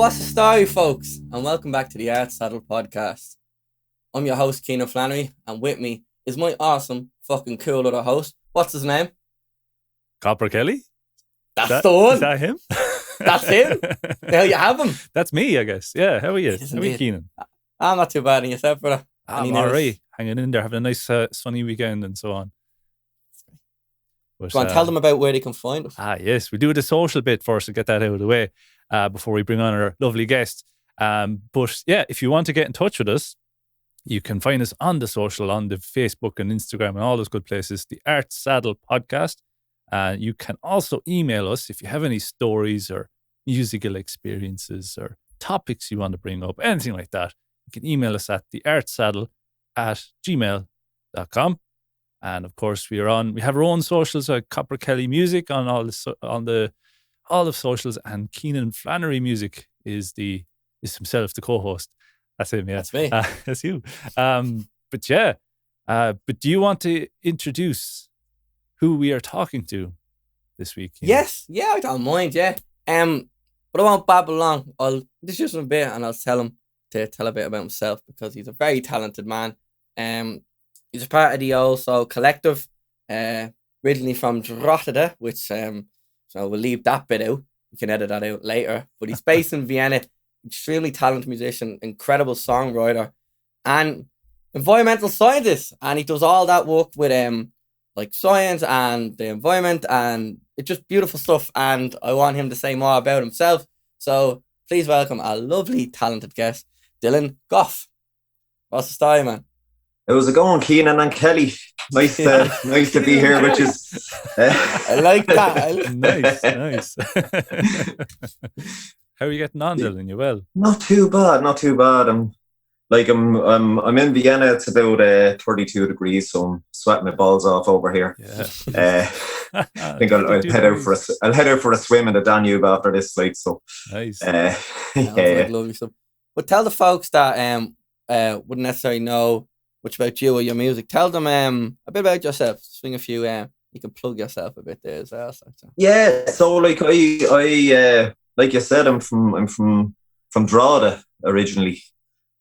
What's the story, folks? And welcome back to the Art Saddle podcast. I'm your host, Kenan Flannery, and with me is my awesome, fucking cool other host. What's his name? Copper Kelly? That's the one. Is that him? That's him. There you have him. That's me, I guess. Yeah, how are you? How are you, Kenan? I'm not too bad in yourself, brother. I'm all right. Hanging in there, having a nice sunny weekend and so on. But, go on, tell them about where they can find us. Yes, we do the social bit first to get that out of the way before we bring on our lovely guest. But yeah, if you want to get in touch with us, you can find us on the social, on the Facebook and Instagram and all those good places, the Art Saddle Podcast. You can also email us if you have any stories or musical experiences or topics you want to bring up, anything like that. You can email us at theartsaddle@gmail.com. And of course, we have our own socials, Copper Kelly Music on all the socials, and Kenan Flannery Music is himself the co-host. That's him, yeah. That's me. That's you. But do you want to introduce who we are talking to this week? Yes, yeah, I don't mind, yeah. But I won't babble long. I'll introduce him a bit and I'll tell him to tell a bit about himself because he's a very talented man. He's a part of the old Soul Collective, originally from Drogheda, which so we'll leave that bit out. You can edit that out later. But he's based in Vienna, extremely talented musician, incredible songwriter, and environmental scientist. And he does all that work with like science and the environment, and it's just beautiful stuff. And I want him to say more about himself. So please welcome a lovely, talented guest, Dylan Goff. What's the story, man? How's it going, Kenan and Kelly? Nice to be here, which is... I like that. Nice. How are you getting on, Dylan? You well? Not too bad. I'm in Vienna. It's about 32 degrees, so I'm sweating my balls off over here. Yeah. I think I'll head out for a swim in the Danube after this flight. So nice. Yeah. Like lovely stuff. But tell the folks that wouldn't necessarily know much about you or your music. Tell them a bit about yourself. Swing a few. You can plug yourself a bit there as well. So. Yeah. So like I like you said, I'm from Drogheda originally.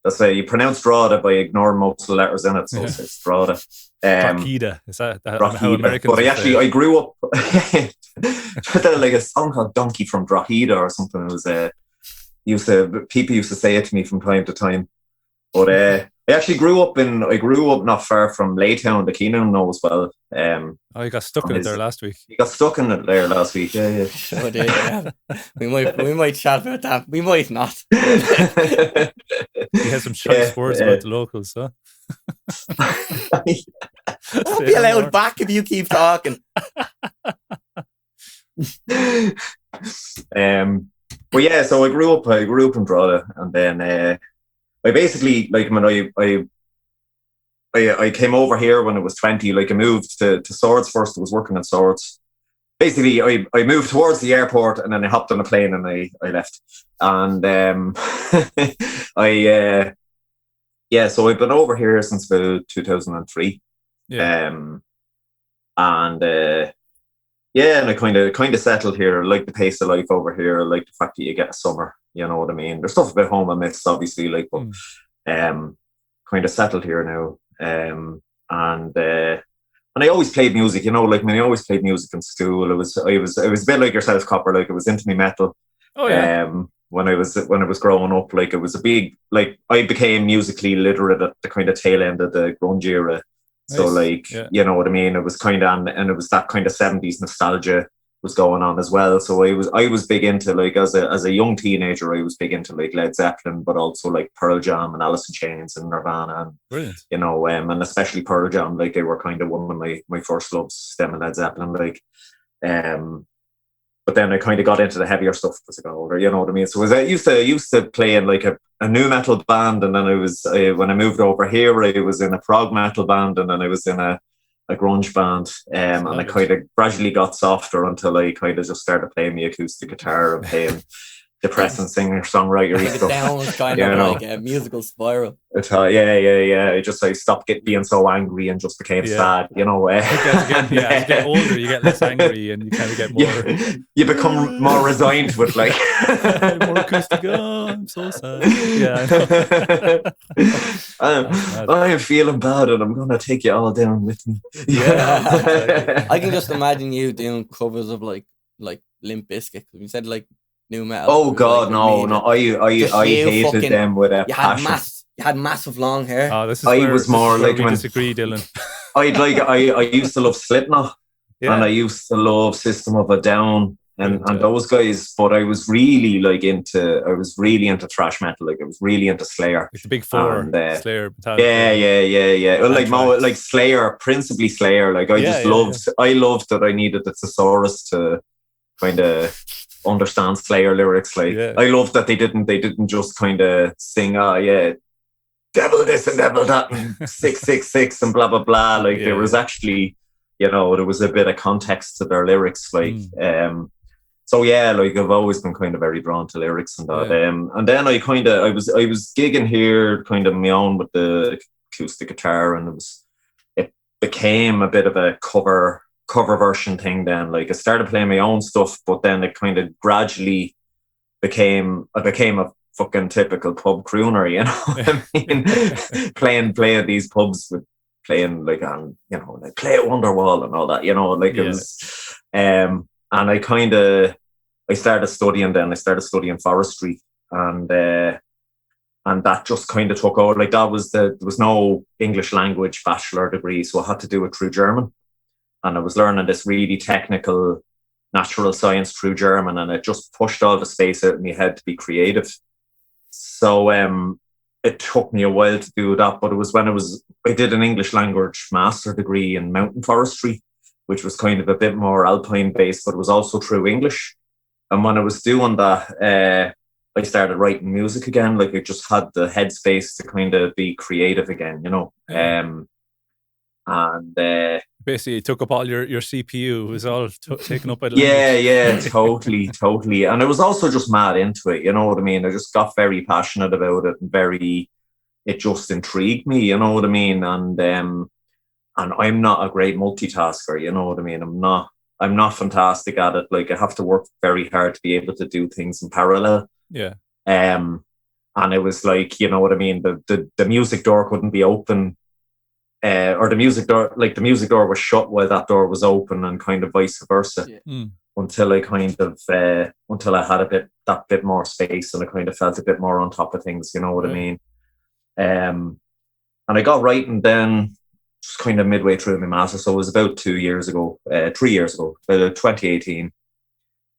That's how you pronounce Drogheda by ignoring most of the letters in it. So it's Drogheda. Drogheda. Is that how Americans? But I grew up like a song called "Donkey from Drogheda" or something. It was people used to say it to me from time to time. But I actually grew up not far from Laytown, the Kenan knows well. You got stuck in it there last week. You got stuck in it there last week, yeah. Sure did, yeah. We might chat about that. We might not. You had some choice words about the locals, huh? I'll be allowed back if you keep talking. But yeah, so I grew up in Drogheda, and then I basically, like, when I came over here when I was 20, like I moved to Swords first. I was working in Swords. Basically, I moved towards the airport and then I hopped on a plane and I left. And so I've been over here since about 2003. Yeah. And I kind of settled here. I like the pace of life over here. I like the fact that you get a summer. You know what I mean? There's stuff about home I miss, obviously, like, but kind of settled here now. And I always played music, you know, like, I always played music in school. I was a bit like yourself, Copper. Like, I was into me metal. Oh yeah. When I was growing up, like, it was a big, like, I became musically literate at the kind of tail end of the grunge era. Nice. So, like, You know what I mean? It was kind of, and it was that kind of 70s nostalgia was going on as well. So I was big into, like, as a young teenager, I was big into, like, Led Zeppelin, but also like Pearl Jam and Alice in Chains and Nirvana, and brilliant. You know, and especially Pearl Jam, like, they were kind of one of my first loves, them and Led Zeppelin, like, but then I kind of got into the heavier stuff as I got older, you know what I mean? So I used to play in, like, a new metal band, and then when I moved over here, I was in a prog metal band, and then I was in a grunge band, and I kind of gradually got softer until I kind of just started playing the acoustic guitar and playing depressing singer-songwriter stuff. Down was kind of like a musical spiral. I stopped being so angry and just became sad, you know. As you get older, you get less angry and you kind of get more... You become more resigned with, like... more acoustic, I'm so sad. Yeah, I know. I am feeling bad, and I'm gonna take you all down with me. Yeah. I can just imagine you doing covers of like Limp Bizkit. You said like new metal. Oh It was, God, like, no, immediate. I Just you hated fucking- them with a You had passion. you had massive long hair. Oh, this is I where, was this is more where like we when- disagree, Dylan. I used to love Slipknot, and I Yeah, used to love System of a Down, and Brilliant, yeah. those guys. But I was really into thrash metal. Like I was really into Slayer. like the big four, And, Slayer, Metallica. Yeah. Well, like Anthrax. like Slayer, principally Slayer. Like I just loved. I loved that I needed the thesaurus to kind of understand Slayer lyrics. Like Yeah. I loved that they didn't just kind of sing, oh yeah, devil this and devil that, and 666 and blah blah blah. Like there was actually, there was a bit of context to their lyrics. Like so yeah, like I've always been kind of very drawn to lyrics and that. And then I was gigging here kind of on my own with the acoustic guitar, and it became a bit of a cover version thing. Then like I started playing my own stuff, but then it kind of gradually I became a fucking typical pub crooner, you know what I mean? playing at these pubs with playing like on, like play at Wonderwall and all that, like it was and I started studying forestry, and that just kind of took over. Like there was no English language bachelor degree, so I had to do it through German, and I was learning this really technical natural science through German, and it just pushed all the space out in my head to be creative. So it took me a while to do that, but it was when I did an English language master degree in mountain forestry, which was kind of a bit more alpine based, but it was also through English. And when I was doing that, I started writing music again. Like I just had the headspace to kind of be creative again, Basically, it took up all your CPU. It was all taken up by the totally. And I was also just mad into it, you know what I mean? I just got very passionate about it, and it just intrigued me, you know what I mean? And I'm not a great multitasker, you know what I mean? I'm not fantastic at it. Like I have to work very hard to be able to do things in parallel. Yeah. And it was like, you know what I mean? The music door couldn't be open. Or the music door was shut while that door was open, and kind of vice versa. Until I had that bit more space, and I kind of felt a bit more on top of things, you know what I mean? And I got writing then just kind of midway through my master, so it was about 3 years ago, 2018.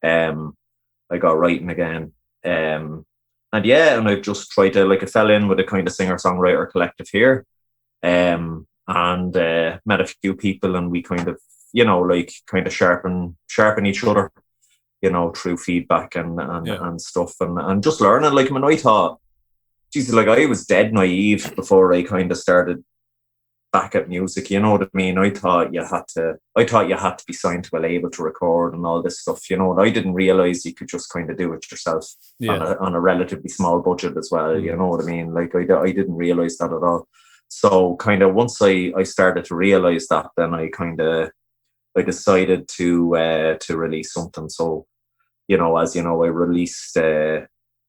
I got writing again, and I just tried to, like, I fell in with a kind of singer-songwriter collective here, and met a few people, and we kind of, sharpen each other, through feedback and stuff, and just learning. Like, I thought, Jesus, like, I was dead naive before I kind of started back at music, you know what I mean? I thought you had to be signed to a label to record and all this stuff, and I didn't realize you could just kind of do it yourself on a relatively small budget as well, you know what I mean? Like, I didn't realize that at all. So kind of once I started to realize that, then I decided to release something. So, as you know, I released my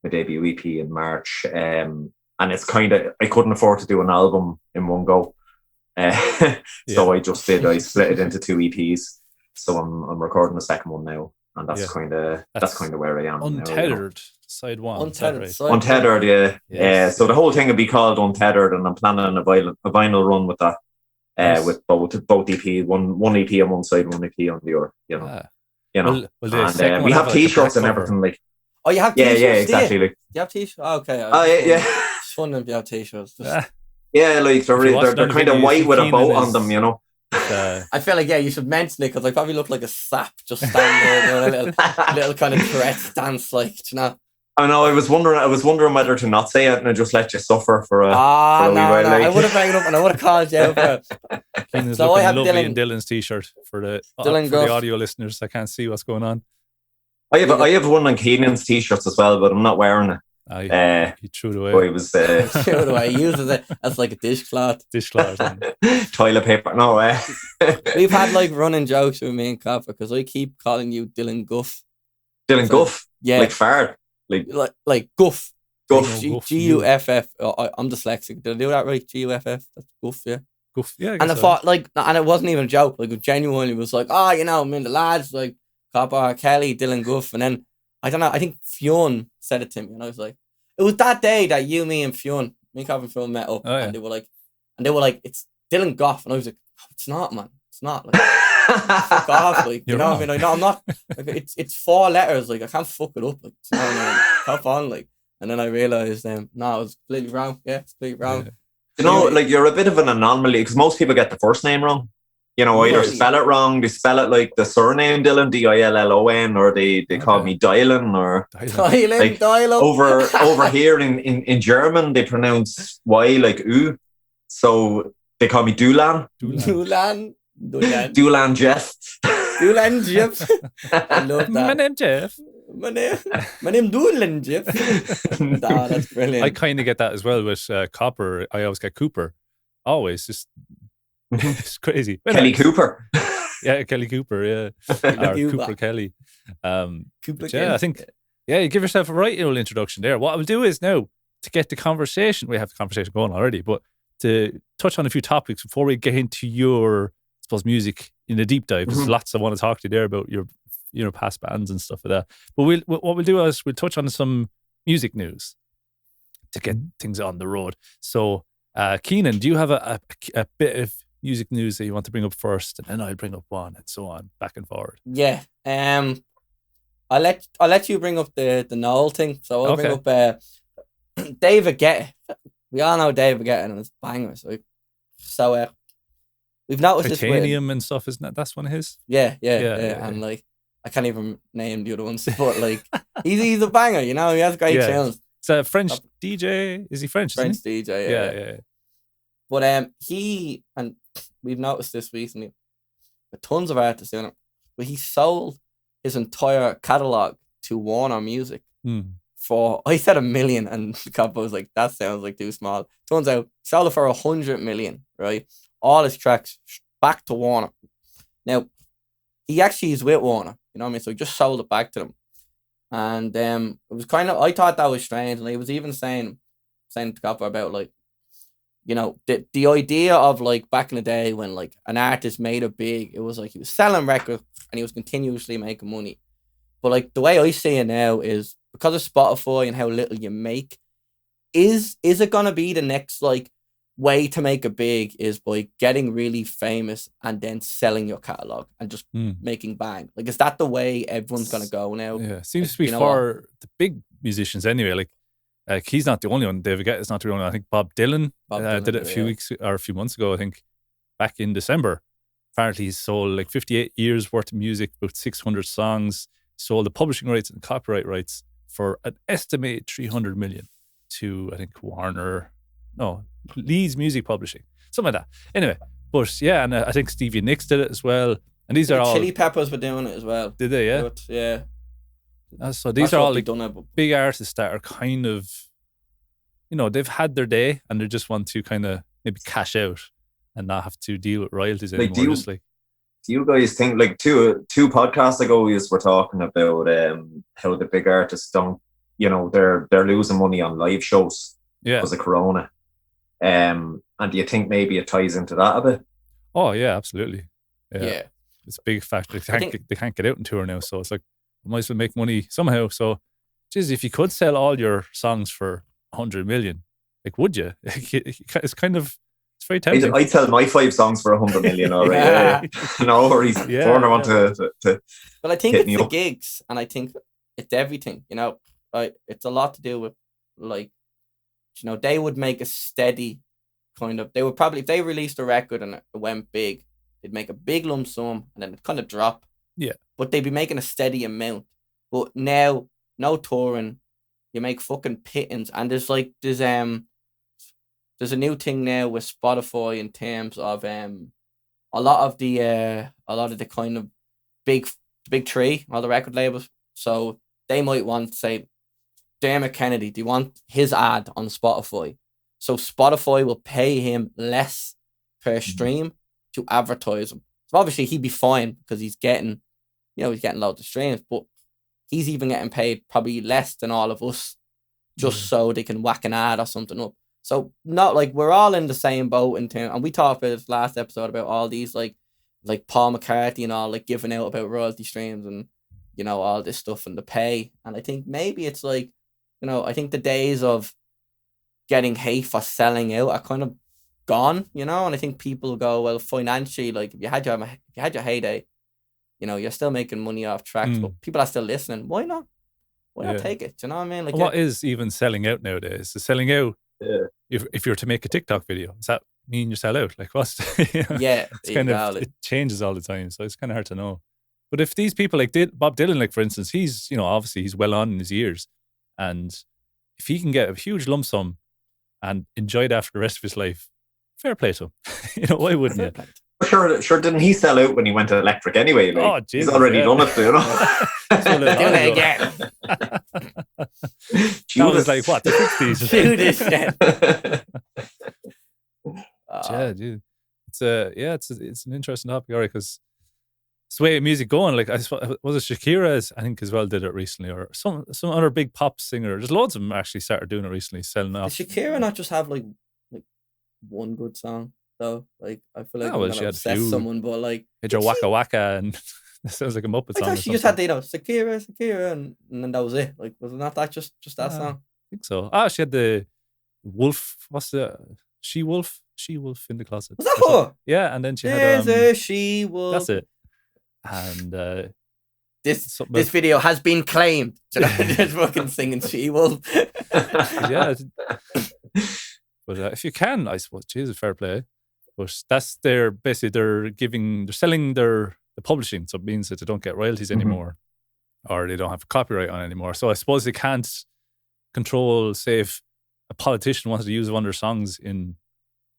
debut EP in March, and it's kind of, I couldn't afford to do an album in one go. So I split it into 2 EPs. So I'm recording the second one now, and that's kind of where I am. Untethered now, side one. Untethered. Untethered, yeah. Yes. So the whole thing would be called Untethered, and I'm planning a vinyl run with that. Nice. With both EP, one EP on one side, one EP on the other. Well, and we have T-shirts and everything. Like, oh, you have T-shirts? Yeah, exactly. Like, you have T-shirts? Oh, okay. Yeah. Just wondering if you have T-shirts. Yeah, like they're kind of white with a boat on them, I feel like, you should mention it, because I probably look like a sap just standing there doing a little kind of Tourette's dance, like, I know. I was wondering whether to not say it and I just let you suffer for a. No. Like. I would have rang it up and I would have called you out for it. So I have lovely in Dylan's t-shirt for the audio listeners. I can't see what's going on. I have one on Kenan's t-shirts as well, but I'm not wearing it. He threw it away. I was threw it away. He uses it as like a dishcloth. Toilet paper. No way. We've had like running jokes with me and Copper, because I keep calling you Dylan Goff. Dylan Goff? Yeah. Like fart? Like Guff. Goff. Guff. I'm dyslexic. Did I do that right? Guff. That's Goff, yeah. Goof. Yeah, I And I guess so. thought, like, and it wasn't even a joke. Like, it genuinely was like, oh, you know, I mean, the lads, like, Copper, Kelly, Dylan Goff. And then, I don't know, I think Fionn said it to me. And I was like, it was that day that you, me, and Fionn, me, Copper, and Fionn met up. Oh, yeah. And they were like, it's Dylan Goff. And I was like, no, it's not, man. It's not. Like, fuck off. Like, you know what I mean? Like, no, I'm not. Like, it's 4 letters. Like, I can't fuck it up. Like, you know what I mean? Hop on, like. And then I realized, no, I was completely wrong. Yeah, it's completely wrong. Yeah. You know, like, you're a bit of an anomaly because most people get the first name wrong. You know, either Really? spell it wrong, they spell it like the surname Dylan, Dillon, or they call me Dylan, or Dylan. over here in German they pronounce Y like U, so they call me Dulan Jeff. Dulan Jeff. I love My that. name Jeff. My name Dulan Jeff. Nah, that's brilliant. I kind of get that as well with Copper. I always get Cooper. Always, just it's crazy. Kelly Cooper. Yeah, Kelly Cooper. Yeah, or Cooper Kelly. Cooper Yeah, I think. Yeah, you give yourself a right little introduction there. What I will do is now to get the conversation. We have the conversation going already, but to touch on a few topics before we get into your, I suppose, music in a deep dive. Because there's lots I want to talk to you there about your, past bands and stuff like that. But what we'll do is we'll touch on some music news to get things on the road. So, Kenan, do you have a bit of music news that you want to bring up first, and then I'll bring up one, and so on, back and forward? Yeah. I'll let you bring up the Noel thing. So I'll bring up David Guetta. We all know David Guetta and his bangers. Right? So we've noticed Titanium this and stuff, isn't that? That's one of his. Yeah. And like, I can't even name the other ones, but like, he's a banger. You know, he has great tunes. It's a French DJ. Is he French? French DJ. Yeah. But he, and we've noticed this recently, with tons of artists doing it, but he sold his entire catalogue to Warner Music for, I said 1 million, and Coppo was like, that sounds like too small. Turns out, sold it for 100 million, right? All his tracks back to Warner. Now, he actually is with Warner, you know what I mean? So he just sold it back to them. And it was kind of, I thought that was strange, and he was even saying to Coppo about, like, you know, the idea of, like, back in the day when, like, an artist made it big, it was like he was selling records and he was continuously making money. But, like, the way I see it now is because of Spotify and how little you make, is it going to be the next, like, way to make it big is by getting really famous and then selling your catalog and just making bang? Like, is that the way everyone's going to go now? Yeah, seems like, to be for the big musicians anyway. Like, he's not the only one. David Guetta is not the only one. I think Bob Dylan did it a few months ago. I think back in December. Apparently, he sold like 58 years worth of music, about 600 songs. He sold the publishing rights and copyright rights for an estimated 300 million to, I think, Leeds Music Publishing, something like that. Anyway, but yeah, and I think Stevie Nicks did it as well. And these are all Chili Peppers were doing it as well. Did they? Yeah, but, yeah. So these are all like big artists that are kind of, they've had their day and they just want to kind of maybe cash out and not have to deal with royalties anymore. Do you guys think, like, two podcasts ago we were talking about how the big artists don't, they're losing money on live shows because of Corona. And do you think maybe it ties into that a bit? Oh yeah, absolutely. Yeah. It's a big factor. They can't get out and tour now, so it's like, I might as well make money somehow. So, geez, if you could sell all your songs for 100 million, like, would you? It's very tempting. I'd sell my 5 songs for 100 million already. No worries. Warner want to. But I think it's the gigs, and I think it's everything. It's a lot to do with, like, they would make a steady kind of. They would probably, if they released a record and it went big, they'd make a big lump sum and then it'd kind of drop. Yeah. But they'd be making a steady amount. But now, no touring, you make fucking pittance. And there's a new thing now with Spotify in terms of a lot of the kind of big three, all the record labels. So they might want to say, Dermot Kennedy, do you want his ad on Spotify? So Spotify will pay him less per stream to advertise him. So obviously he'd be fine because he's getting loads of streams, but he's even getting paid probably less than all of us just so they can whack an ad or something up. So not like we're all in the same boat in terms, and we talked about this last episode about all these like Paul McCartney and all like giving out about royalty streams and all this stuff and the pay. And I think maybe it's like, I think the days of getting hate for selling out are kind of gone, and I think people go, well, financially, like if you had your heyday, you're still making money off tracks, but people are still listening. Why not? Why not take it? Do you know what I mean? Like, what is even selling out nowadays? Is selling out, if you're to make a TikTok video, does that mean you sell out? Like, what's it's kind of, it changes all the time, so it's kind of hard to know. But if these people like Bob Dylan, like for instance, he's obviously he's well on in his years, and if he can get a huge lump sum and enjoy that for the rest of his life, fair play to him. Why wouldn't you? Sure. Didn't he sell out when he went electric anyway? Like, Jesus, he's already done it, Doing it again. That was like what, the 60s? Judas. Yeah, dude. It's an interesting topic, alright, because it's the way music going. Like, was it Shakira? I think as well did it recently, or some other big pop singer. There's loads of them actually started doing it recently, selling off. Did Shakira not just have like one good song though? Like, I feel like I'm gonna obsess someone, but like hit your Waka Waka, and that sounds like a Muppet song. I thought she just had the Shakira, and then that was it. Like, was it not that just that song? I think so. She had the wolf. What's the she wolf in the closet? Was that her? Yeah, and then she had a she wolf. That's it. And this video has been claimed. Just fucking singing she wolf. Yeah. But if you can, I suppose, Jesus, fair play. But that's they're selling the publishing, so it means that they don't get royalties anymore, or they don't have copyright on it anymore. So I suppose they can't control, say, if a politician wanted to use one of their songs in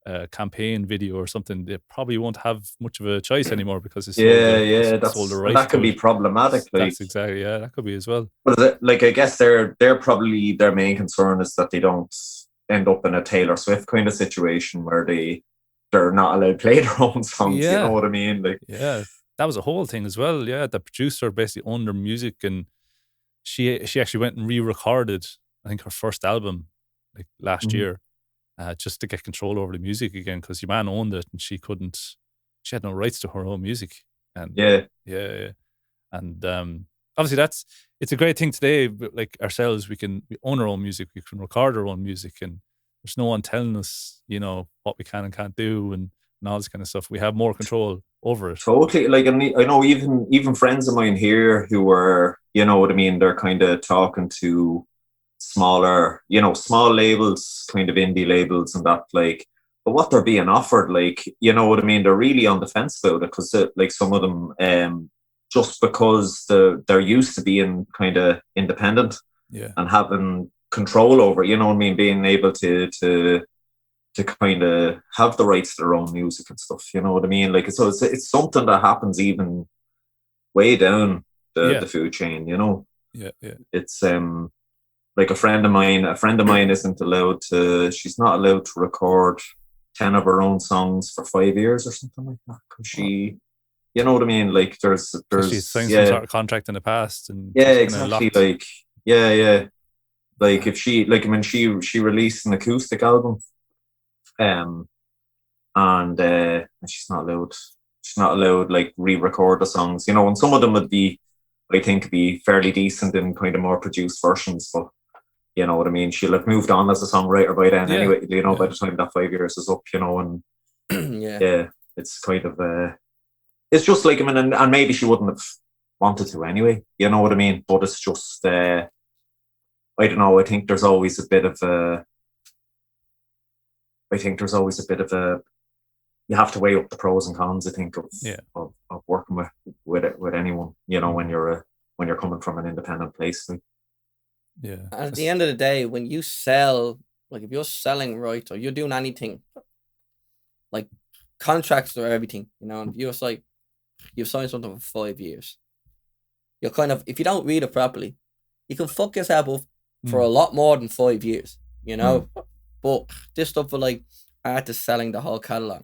a campaign video or something, they probably won't have much of a choice anymore because it's sold the rights. That could be problematic. Like, that's exactly, that could be as well. But like, I guess they're probably, their main concern is that they don't end up in a Taylor Swift kind of situation where they're not allowed to play their own songs. You know what I mean? Like, that was a whole thing as well. Yeah, the producer basically owned her music, and she actually went and re-recorded, I think, her first album like last year, just to get control over the music again, because your man owned it and she had no rights to her own music. And and obviously it's a great thing today. Like ourselves, we own our own music, we can record our own music, and there's no one telling us, what we can and can't do and all this kind of stuff. We have more control over it. Totally. Like, I know even friends of mine here who were, you know what I mean, they're kind of talking to smaller, small labels, kind of indie labels and that, like, but what they're being offered, like, you know what I mean, they're really on the fence about it, because like some of them, just because they're used to being kind of independent and having control over, you know what I mean, being able to kind of have the rights to their own music and stuff, you know what I mean? Like, so it's something that happens even way down the food chain, It's like a friend of mine isn't allowed to, she's not allowed to record 10 of her own songs for 5 years or something like that, because she, you know what I mean, like there's she's signed some sort of contract in the past, and exactly, like like if she, like, I mean, she released an acoustic album, and she's not allowed like re-record the songs, and some of them would be, I think, be fairly decent in kind of more produced versions, but you know what I mean, she'll have moved on as a songwriter by then anyway, by the time that 5 years is up, and it's kind of it's just like, I mean, and maybe she wouldn't have wanted to anyway, you know what I mean, but it's just I don't know, I think there's always a bit of a you have to weigh up the pros and cons, I think, of working with anyone, when you're coming from an independent place. Like. Yeah. At the end of the day, when you sell, like if you're selling rights or you're doing anything, like contracts or everything, and you're like, you've signed something for 5 years, you're kind of, if you don't read it properly, you can fuck yourself up for a lot more than 5 years, But this stuff for like artists selling the whole catalog,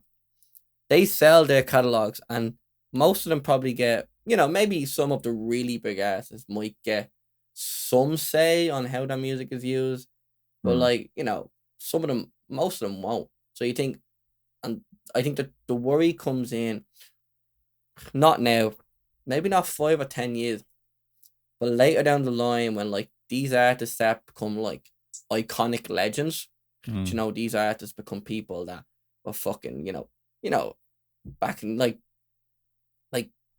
they sell their catalogs, and most of them probably get, maybe some of the really big artists might get some say on how their music is used, But like, you know, some of them, most of them won't. So you think, and I think that the worry comes in, not now, maybe not 5 or 10 years, but later down the line when like these artists start become like iconic legends. You know, these artists become people that were fucking, you know, back in like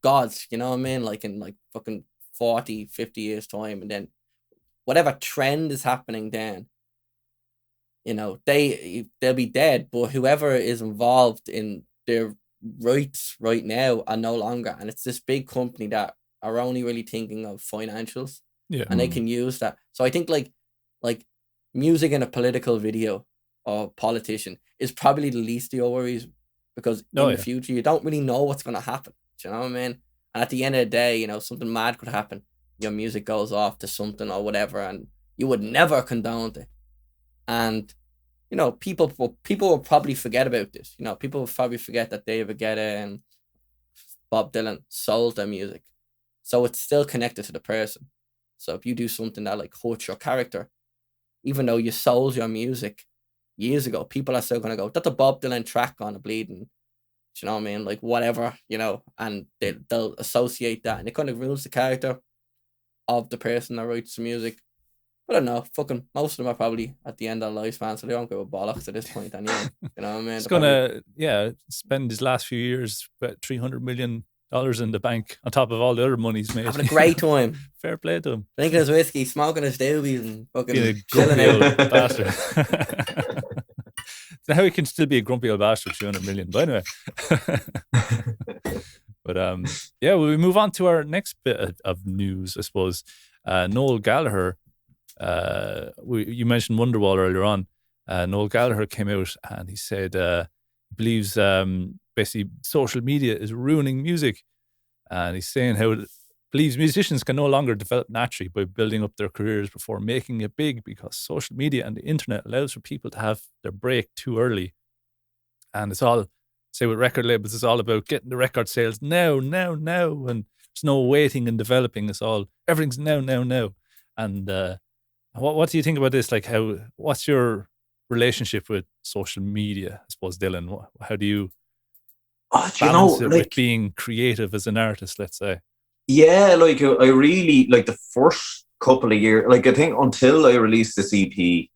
gods, you know what I mean? Like in like fucking 40, 50 years time, and then whatever trend is happening then, you know, they'll be dead, but whoever is involved in their rights right now are no longer, and it's this big company that are only really thinking of financials, and they can use that. So I think like music in a political video or politician is probably the least of your worries, because in the future you don't really know what's going to happen. Do you know what I mean? And at the end of the day, you know, something mad could happen. Your music goes off to something or whatever, and you would never condone it. And you know, people will probably forget about this. You know, people will probably forget that David Guetta and Bob Dylan sold their music, so it's still connected to the person. So if you do something that like hurts your character, even though you sold your music years ago, people are still gonna go, "That's a Bob Dylan track on a Bleeding." Do you know what I mean? Like whatever, you know, and they'll associate that, and it kind of ruins the character of the person that writes the music. I don't know. Fucking most of them are probably at the end of their lifespan, so they don't give a bollocks at this point anyway. You know what I mean? He's gonna spend his last few years about $300 million in the bank on top of all the other money he's made. Having a great time. Fair play to him. Drinking his whiskey, smoking his doobies, and fucking Being a chilling grumpy out. old bastard. So how he can still be a grumpy old bastard with 300 million, but anyway. But well, we move on to our next bit of news, I suppose. Noel Gallagher, you mentioned Wonderwall earlier on. Noel Gallagher came out and he said believes basically social media is ruining music, and he's saying how it believes musicians can no longer develop naturally by building up their careers before making it big, because social media and the internet allows for people to have their break too early. And it's all, say with record labels, it's all about getting the record sales now, and there's no waiting and developing. It's all, everything's now. And what do you think about this? Like, what's your relationship with social media, I suppose, Dylan? How do you balance it with being creative as an artist, let's say? Yeah, like I really, like the first couple of years, like I think until I released this EP,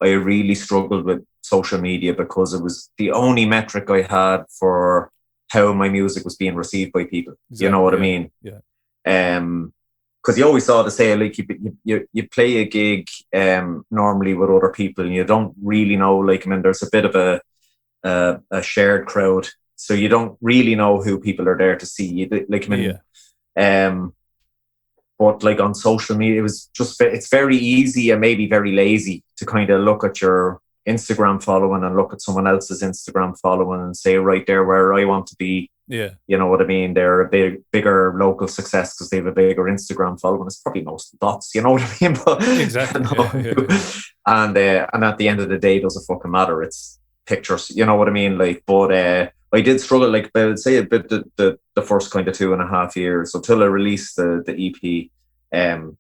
I really struggled with social media because it was the only metric I had for how my music was being received by people. Exactly, you know what I mean? Yeah. Because you always saw to say, like, you play a gig normally with other people, and you don't really know, like, I mean, there's a bit of a shared crowd, so you don't really know who people are there to see. You, like, I mean, but like on social media, it's very easy and maybe very lazy to kind of look at your Instagram following and look at someone else's Instagram following and say, right there where I want to be. Yeah. You know what I mean? They're a bigger local success because they have a bigger Instagram following. It's probably most bots, you know what I mean? But, exactly. And at the end of the day, it doesn't fucking matter. It's pictures, you know what I mean? Like, but I did struggle, like, I would say a bit the first kind of 2.5 years until I released the EP. And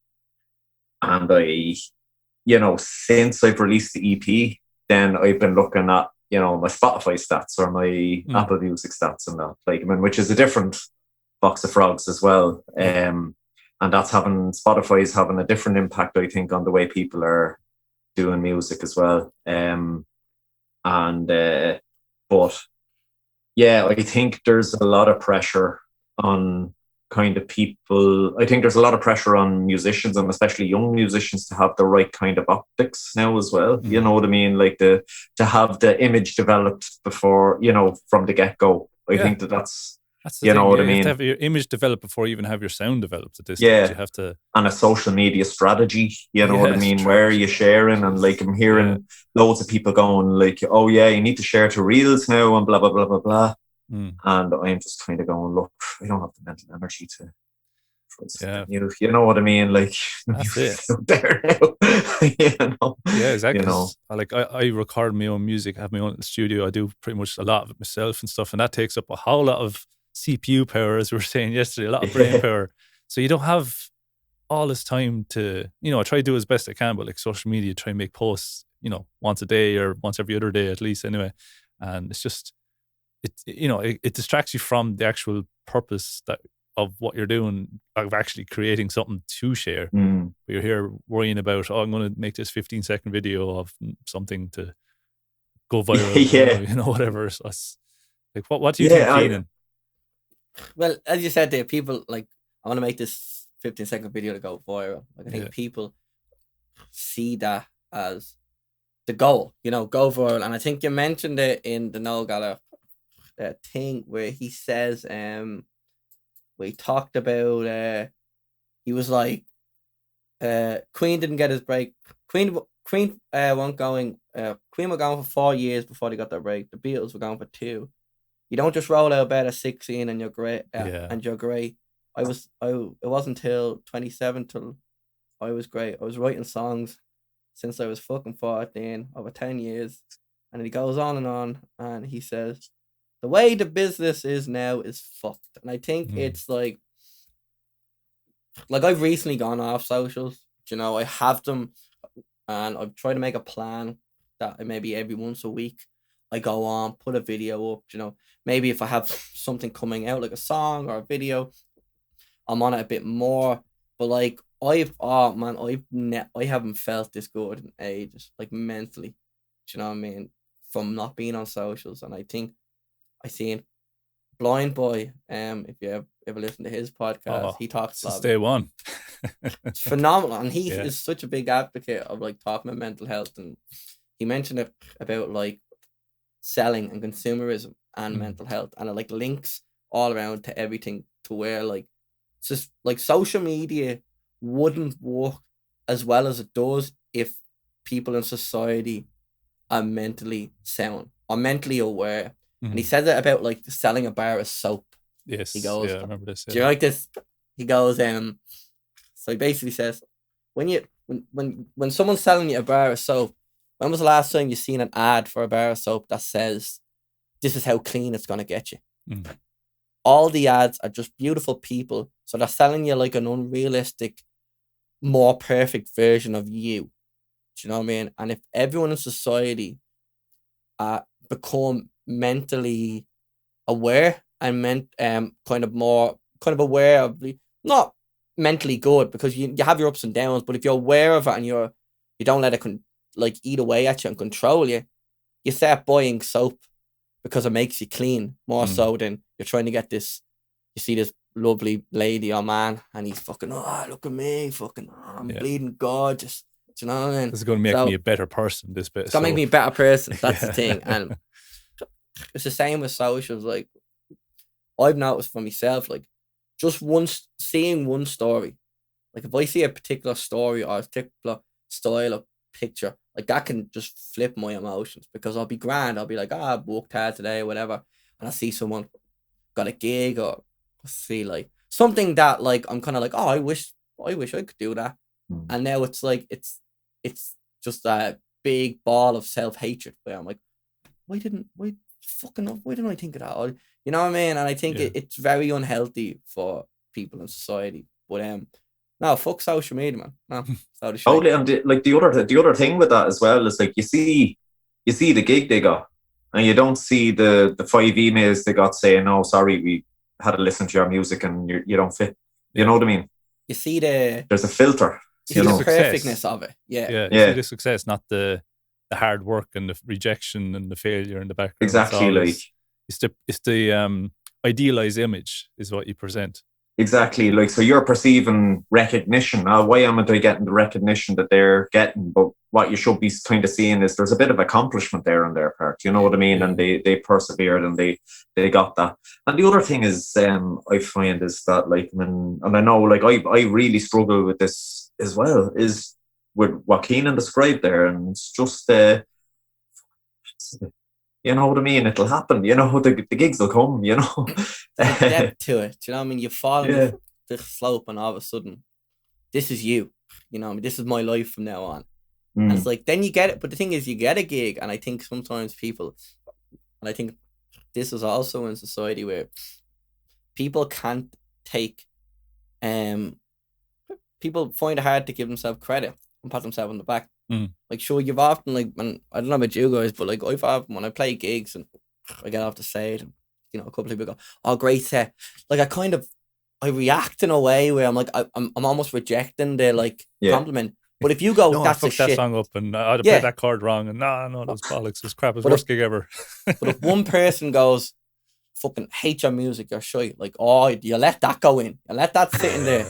I, you know, since I've released the EP, then I've been looking at, you know, my Spotify stats or my Apple Music stats and that, like, I mean, which is a different box of frogs as well. And Spotify's having a different impact, I think, on the way people are doing music as well. But yeah, I think there's a lot of pressure on kind of people. I think there's a lot of pressure on musicians, and especially young musicians, to have the right kind of optics now as well. You know what I mean? Like to have the image developed before, you know, from the get-go. I think that's the you know thing. What I mean? You have to have your image developed before you even have your sound developed at this stage. You have to, and a social media strategy, you know what I mean? Where are you sharing? And like, I'm hearing loads of people going like, oh yeah, you need to share to Reels now and blah blah blah blah blah. And I'm just kind of going, look, I don't have the mental energy to. You know what I mean? Like, that's it. Out there now. You know? Yeah, exactly. You know? Like I record my own music, I have my own studio. I do pretty much a lot of it myself and stuff, and that takes up a whole lot of CPU power, as we were saying yesterday, a lot of brain power. So you don't have all this time to, you know, I try to do as best I can, but like social media, try and make posts, once a day or once every other day at least anyway. And it's just, it distracts you from the actual purpose of what you're doing, of actually creating something to share. Mm. But you're here worrying about, I'm going to make this 15-second video of something to go viral, whatever. So it's like, what do you think, Kenan? Well, as you said there, people like, I want to make this 15-second video to go viral. Like, I think people see that as the goal, go viral. And I think you mentioned it in the Noel Gallagher thing where he says, we talked about, he was like, Queen didn't get his break. Queen weren't going. Queen were going for 4 years before they got their break. The Beatles were going for 2. You don't just roll out of bed at 16 and you're great. And you're great. It wasn't till 27 till I was great. I was writing songs since I was fucking 14, over 10 years. And he goes on, and he says, the way the business is now is fucked. And I think it's like I've recently gone off socials. I have them, and I've tried to make a plan that maybe every once a week I go on, put a video up. Maybe if I have something coming out like a song or a video, I'm on it a bit more. But like I haven't felt this good in ages, like mentally. Do you know what I mean? From not being on socials. And I think I seen Blind Boy, if you ever listen to his podcast, he talks about day one. It's phenomenal, and he is such a big advocate of like talking about mental health, and he mentioned it about like selling and consumerism and mental health, and it like links all around to everything, to where like it's just like social media wouldn't work as well as it does if people in society are mentally sound or mentally aware. And he said that about like selling a bar of soap. Yes, he goes, I remember this. Do you like this? He goes, so he basically says, when someone's selling you a bar of soap, when was the last time you seen an ad for a bar of soap that says, this is how clean it's gonna get you? All the ads are just beautiful people, so they're selling you like an unrealistic, more perfect version of you. Do you know what I mean? And if everyone in society become mentally aware and kind of aware of not mentally good, because you have your ups and downs, but if you're aware of it and you don't let it eat away at you and control you, you start buying soap because it makes you clean more so than you're trying to get this. You see this lovely lady or man and he's fucking, look at me, fucking, I'm bleeding gorgeous. Do you know what I mean? This is going to make me a better person, this bit. It's going to make me a better person. That's the thing. And it's the same with socials. Like, I've noticed for myself, like, just seeing one story. Like, if I see a particular story or a particular style of picture, like, that can just flip my emotions, because I'll be grand. I'll be like, I've worked hard today, or whatever. And I see someone got a gig, or I see, like, something that, like, I'm kind of like, I wish I could do that. And now it's like, it's just a big ball of self-hatred where I'm like, why didn't I think of that? Or, you know what I mean? And I think it's very unhealthy for people in society. But no, fuck social media, man. No, and the other thing with that as well is, like, you see the gig they got, and you don't see the 5 emails they got saying, "Oh, sorry, we had to listen to your music and you don't fit." You know what I mean? You see there's a filter. You see the perfectness of it. You see the success, not the hard work and the rejection and the failure in the background. Exactly. It's the idealized image is what you present. Exactly. Like, so you're perceiving recognition. Why am I getting the recognition that they're getting? But what you should be kind of seeing is there's a bit of accomplishment there on their part. You know what I mean? And they persevered and they got that. And the other thing is, I find is that, like, and I know, like, I really struggle with this as well, is with what Kenan described there. And it's just, you know what I mean? It'll happen. You know, the gigs will come, you know. Depth to it. Do you know what I mean? You fall on the slope and all of a sudden, this is you. You know what I mean? This is my life from now on. And it's like, then you get it. But the thing is, you get a gig. And I think sometimes people, and I think this is also in society where people can't take, people find it hard to give themselves credit and pat themselves on the back. Like, sure, you've often, like, when, I don't know about you guys, but, like, I've often, when I play gigs and I get off the stage, and, you know, a couple of people go, oh, great set. Like, I react in a way where I'm like, I'm almost rejecting the, like, compliment. But if you go, no, that's I a fucked that shit. song up and I'd have played that chord wrong and no, that was bollocks. It was crap. It was the worst gig ever. But if one person goes, fucking hate your music, you're shy. Like, oh, you let that go in. You let that sit in there.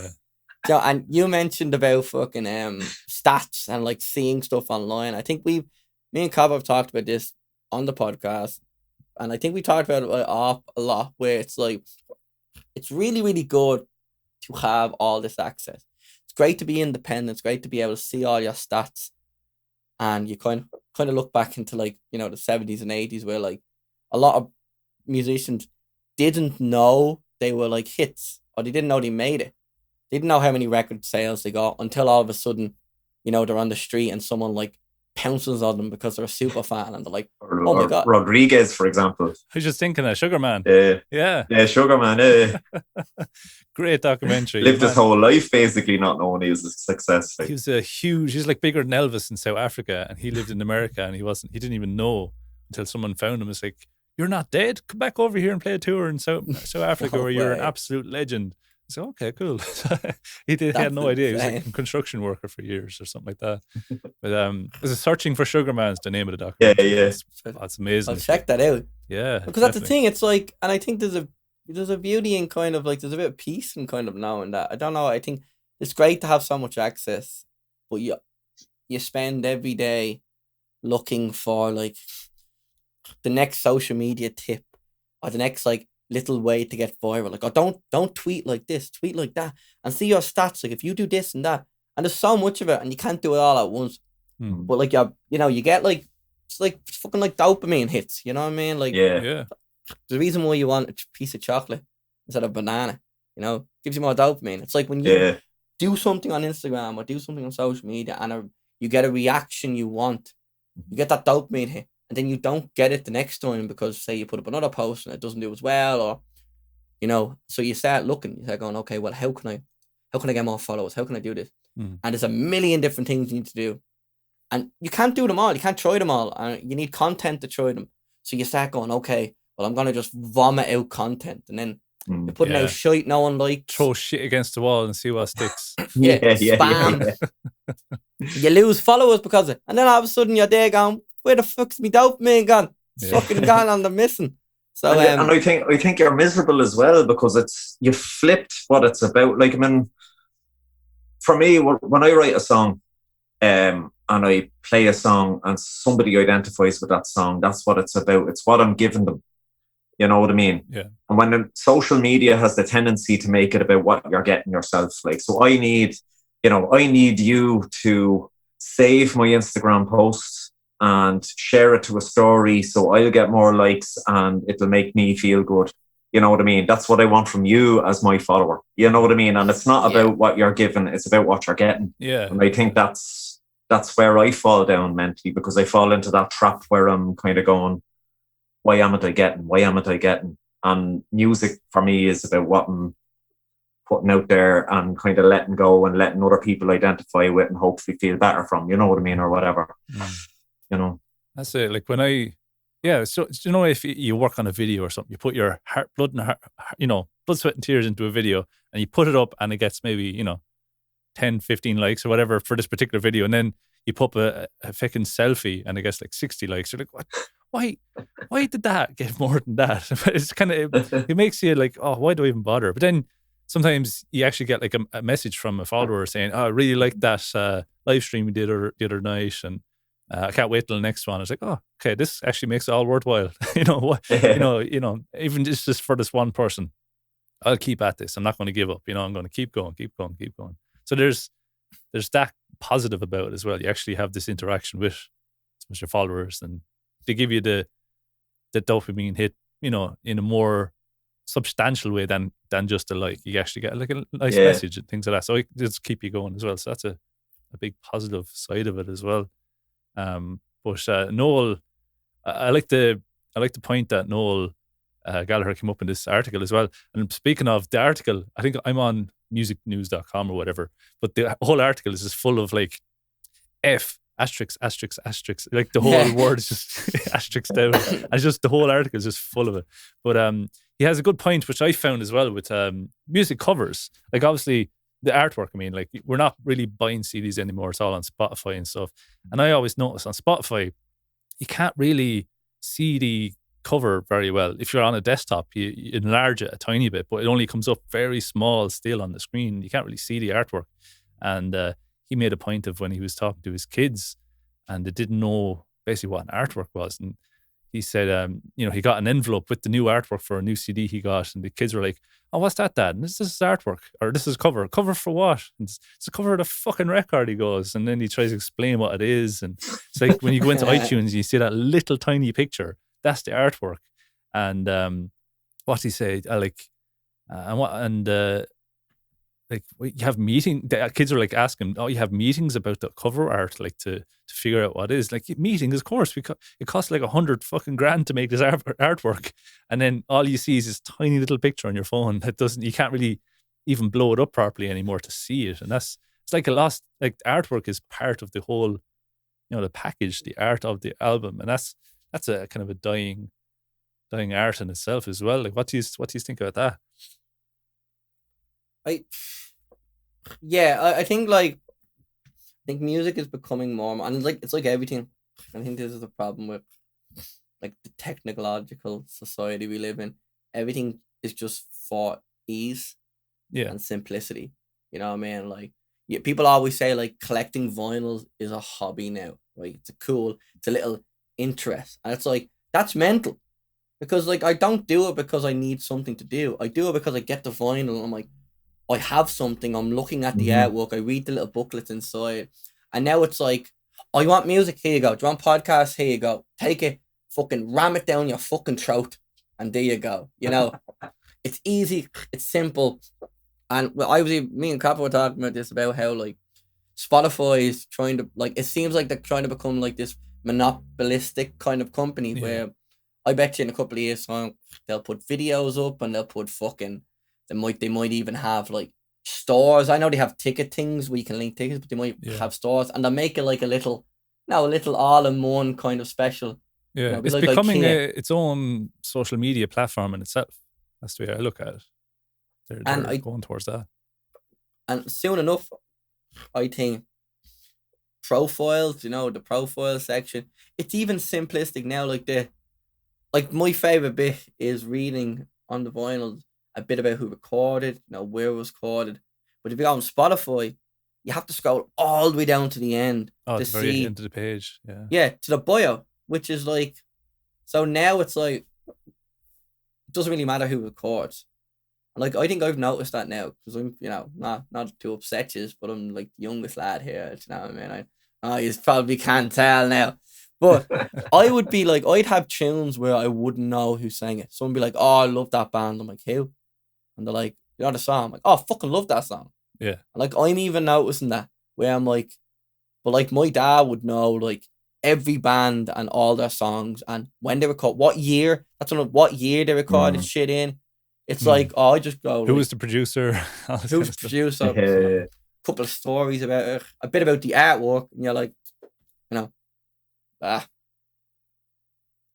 So, and you mentioned about fucking stats and like seeing stuff online. I think me and Cobb have talked about this on the podcast. And I think we talked about it a lot, where it's like, it's really, really good to have all this access. It's great to be independent. It's great to be able to see all your stats. And you kind of look back into, like, you know, the 70s and 80s where, like, a lot of musicians didn't know they were, like, hits, or they didn't know they made it. They didn't know how many record sales they got until all of a sudden, you know, they're on the street and someone, like, pounces on them because they're a super fan and they're like, oh my God. Rodriguez, for example. I was just thinking of Sugar Man. Yeah, Sugar Man. Great documentary. Lived his whole life basically not knowing he was a success. He was he's like bigger than Elvis in South Africa, and he lived in America, and he didn't even know until someone found him. It's like, you're not dead. Come back over here and play a tour in South Africa where you're an absolute legend. So okay, cool. He had no idea. He was like a construction worker for years or something like that. But it was Searching for Sugar Man's the name of the documentary. Yeah. That's amazing. I'll check that out. Yeah, because that's the thing. It's like, and I think there's a beauty in kind of like, there's a bit of peace in kind of knowing that. I don't know. I think it's great to have so much access, but you spend every day looking for like the next social media tip or the next like little way to get viral. Like, oh, don't tweet like this, tweet like that, and see your stats. Like, if you do this and that, and there's so much of it, and you can't do it all at once. But like, you get like, it's like fucking like dopamine hits. You know what I mean? Like, yeah. The reason why you want a piece of chocolate instead of banana, you know, gives you more dopamine. It's like when you do something on Instagram or do something on social media and you get a reaction you want, you get that dopamine hit. And then you don't get it the next time because, say, you put up another post and it doesn't do as well, or, you know, so you start looking, you start going, okay, well, how can I get more followers? How can I do this? And there's a million different things you need to do. And you can't do them all. You can't try them all. And you need content to try them. So you start going, okay, well, I'm going to just vomit out content. And then you're putting out shite no one likes. Throw shit against the wall and see what sticks. Spam. You lose followers because of it. And then all of a sudden you're there going, where the fuck's me dopamine gone? It's fucking gone and they're missing. So and I think you're miserable as well because you flipped what it's about. Like, I mean, for me, when I write a song and I play a song and somebody identifies with that song, that's what it's about. It's what I'm giving them. You know what I mean? Yeah. And when social media has the tendency to make it about what you're getting yourself, like, so I need you to save my Instagram post and share it to a story so I'll get more likes and it'll make me feel good. You know what I mean? That's what I want from you as my follower. You know what I mean? And it's not about what you're given, it's about what you're getting. Yeah. And I think that's where I fall down mentally, because I fall into that trap where I'm kind of going, why am I getting? And music for me is about what I'm putting out there and kind of letting go and letting other people identify with and hopefully feel better from, you know what I mean, or whatever. You know, that's it. Like when so you know, if you work on a video or something, you put your blood, sweat and tears into a video and you put it up and it gets maybe, 10, 15 likes or whatever for this particular video. And then you put up a fucking selfie and it gets like 60 likes. You're like, what? Why did that get more than that? It's kind of, it makes you like, oh, why do I even bother? But then sometimes you actually get like a message from a follower saying, oh, I really like that live stream we did the other night, and I can't wait till the next one. It's like, oh, okay, this actually makes it all worthwhile. Even just for this one person, I'll keep at this. I'm not going to give up. I'm going to keep going. So there's that positive about it as well. You actually have this interaction with your followers, and they give you the dopamine hit, in a more substantial way than just a like. You actually get like a nice message and things like that. So it just keep you going as well. So that's a big positive side of it as well. But Noel, I like the point that Noel Gallagher came up in this article as well. And speaking of the article, I think I'm on musicnews.com or whatever, but the whole article is just full of like asterisk, asterisk, asterisk. Like the whole word is just asterisk down. And it's just the whole article is just full of it. But he has a good point, which I found as well with music covers. Like obviously the artwork. I mean, like we're not really buying CDs anymore. It's all on Spotify and stuff. And I always notice on Spotify, you can't really see the cover very well. If you're on a desktop, you enlarge it a tiny bit, but it only comes up very small still on the screen. You can't really see the artwork. And he made a point of when he was talking to his kids and they didn't know basically what an artwork was. And he said, he got an envelope with the new artwork for a new CD he got. And the kids were like, oh, what's that, Dad? And this is artwork. Or this is cover. Cover for what? And it's a cover of the fucking record, he goes. And then he tries to explain what it is. And it's like when you go into iTunes and you see that little tiny picture, that's the artwork. And what he said, you have meeting. The kids are like asking, "Oh, you have meetings about the cover art, like to figure out what it is." Like meetings, of course, because it costs like $100,000 to make this artwork, and then all you see is this tiny little picture on your phone that you can't really even blow it up properly anymore to see it, and it's like a lost. Like artwork is part of the whole, the package, the art of the album, and that's a kind of a dying art in itself as well. Like, what do you think about that? I think music is becoming more, and it's like everything. I think this is the problem with like the technological society we live in. Everything is just for ease and simplicity. You know what I mean? Like, people always say like collecting vinyls is a hobby now, right? It's a little interest, and it's like that's mental, because like I don't do it because I need something to do. I do it because I get the vinyl and I'm like, I have something, I'm looking at the artwork, I read the little booklets inside, and now it's like, oh, you want music? Here you go. Do you want podcasts? Here you go. Take it, fucking ram it down your fucking throat, and there you go. It's easy, it's simple. And me and Kappa were talking about this, about how like Spotify is trying to, like, it seems like they're trying to become like this monopolistic kind of company where I bet you in a couple of years time they'll put videos up and they'll put fucking, they might even have like stores. I know they have ticket things where you can link tickets, but they might have stores, and they'll make it like a little all-in-one kind of special. Yeah, it's like becoming its own social media platform in itself. That's the way I look at it. They're going towards that. And soon enough, I think profiles, the profile section, it's even simplistic now. Like my favorite bit is reading on the vinyl a bit about who recorded, where it was recorded. But if you go on Spotify, you have to scroll all the way down to the end to see very end of the page. Yeah, to the bio, which is like, so now it's like, it doesn't really matter who records. And like, I think I've noticed that now, because I'm, not to upset you, but I'm like the youngest lad here. You know what I mean? You probably can't tell now. But I would be like, I'd have tunes where I wouldn't know who sang it. Someone would be like, oh, I love that band. I'm like, who? And they're like, you know the song? I'm like, oh, I fucking love that song. Yeah. And like, I'm even noticing that, where I'm like, but like my dad would know like every band and all their songs and when they record, what year they recorded shit in. It's like, oh, I just go, who was the producer? Who's the producer? A couple of stories about it, a bit about the artwork, and you're like,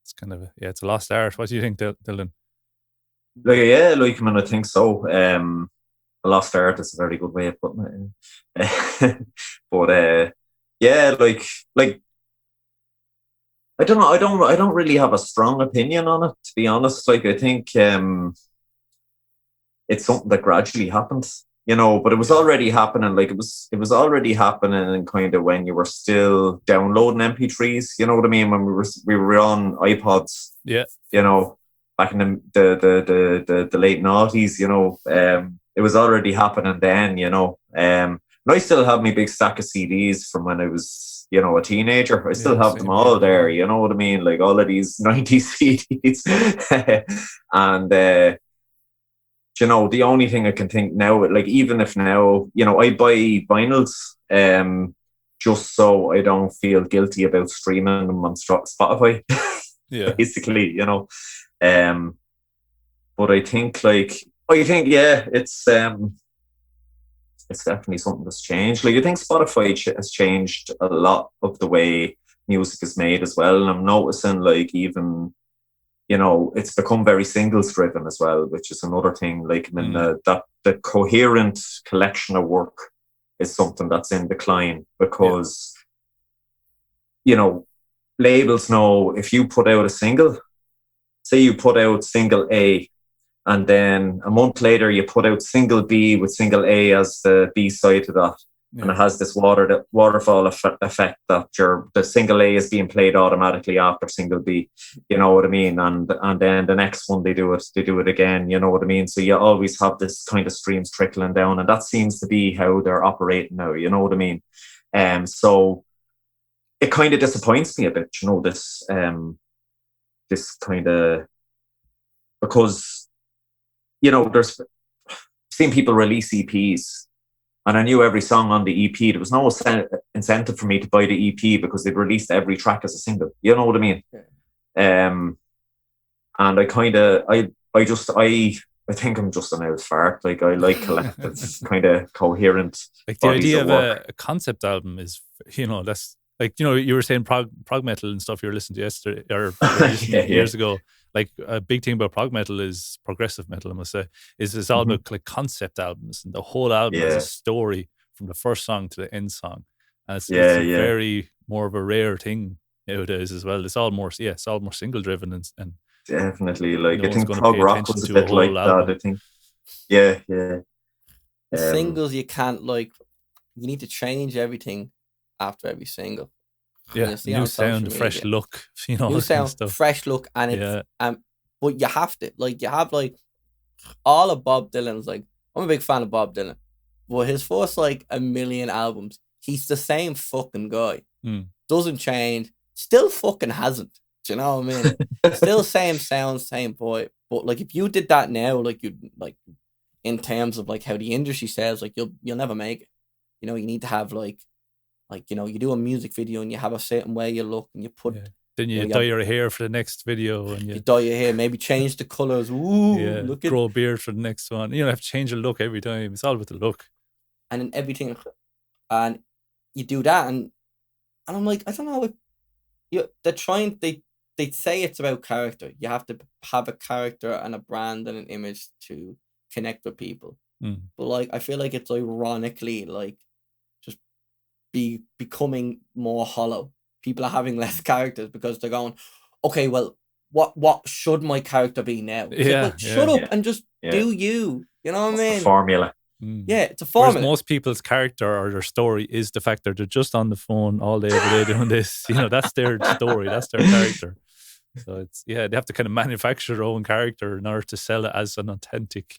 It's kind of it's a lost art. What do you think, Dylan? I think so. A lost art is a very good way of putting it. But I don't know. I don't really have a strong opinion on it, to be honest. Like, I think it's something that gradually happened, but it was already happening. Like, it was already happening kind of when you were still downloading MP3s. You know what I mean? When we were on iPods. Yeah. Back in the late noughties. It was already happening then. And I still have my big stack of CDs from when I was, a teenager. I still have them all there. You know what I mean? Like all of these 90s CDs. And the only thing I can think now, like even if now, I buy vinyls just so I don't feel guilty about streaming them on Spotify. Yeah. Basically, but I think it's it's definitely something that's changed. Like, I think Spotify has changed a lot of the way music is made as well. And I'm noticing, like, even, you know, it's become very singles driven as well, which is another thing. Like, I mean, that the coherent collection of work is something that's in decline because, you know, labels know if you put out a single, say you put out single A, and then a month later you put out single B with single A as the B side to that. Yeah. And it has this waterfall effect that the single A is being played automatically after single B. You know what I mean? And then the next one they do it again. You know what I mean? So you always have this kind of streams trickling down, and that seems to be how they're operating now. You know what I mean? So it kind of disappoints me a bit. You know, this kind of, because, you know, there's seen people release EPs, and I knew every song on the EP. There was no incentive for me to buy the EP because they'd released every track as a single. You know what I mean? Yeah. And I kind of, I think I'm just an old fart. Like, I like collective, kind of coherent. Like, the idea of a concept album is, you know, that's like, you know, you were saying prog metal and stuff you were listening to yesterday or years ago. Like, a big thing about prog metal is progressive metal, I must say, is it's all about like concept albums, and the whole album has a story from the first song to the end song. And it's very more of a rare thing nowadays as well. It's all more single driven and definitely, like, I think prog rock was a bit like album. That. I think, singles, you can't, like, you need to change everything after every single. Yeah, new sound, fresh look, you know, new sound, stuff. fresh look, and it's but you have to, like, you have, like, all of Bob Dylan's, like, I'm a big fan of Bob Dylan, but his first, like, 1 million albums, he's the same fucking guy. Doesn't change, still fucking hasn't. Do you know what I mean? Still same sound, same boy. But, like, if you did that now, like, you'd, like, in terms of, like, how the industry says, like, you'll never make it. You know, you need to have, like, you know, you do a music video and you have a certain way you look, and you put... Yeah. Then you dye your hair for the next video, and you dye your hair, maybe change the colours. Ooh, look grow a beard for the next one. You don't have to change your look every time. It's all about the look. And then everything... And you do that, and I'm like, I don't know. They're trying... They say it's about character. You have to have a character and a brand and an image to connect with people. But, like, I feel like it's ironically, like, becoming more hollow. People are having less characters because they're going, okay, well, what should my character be now? Shut up and just do you. You know what I mean? The formula. Yeah, it's a formula. Whereas most people's character or their story is the fact that they're just on the phone all day, every day doing this. You know, that's their story. That's their character. So it's, they have to kind of manufacture their own character in order to sell it as an authentic,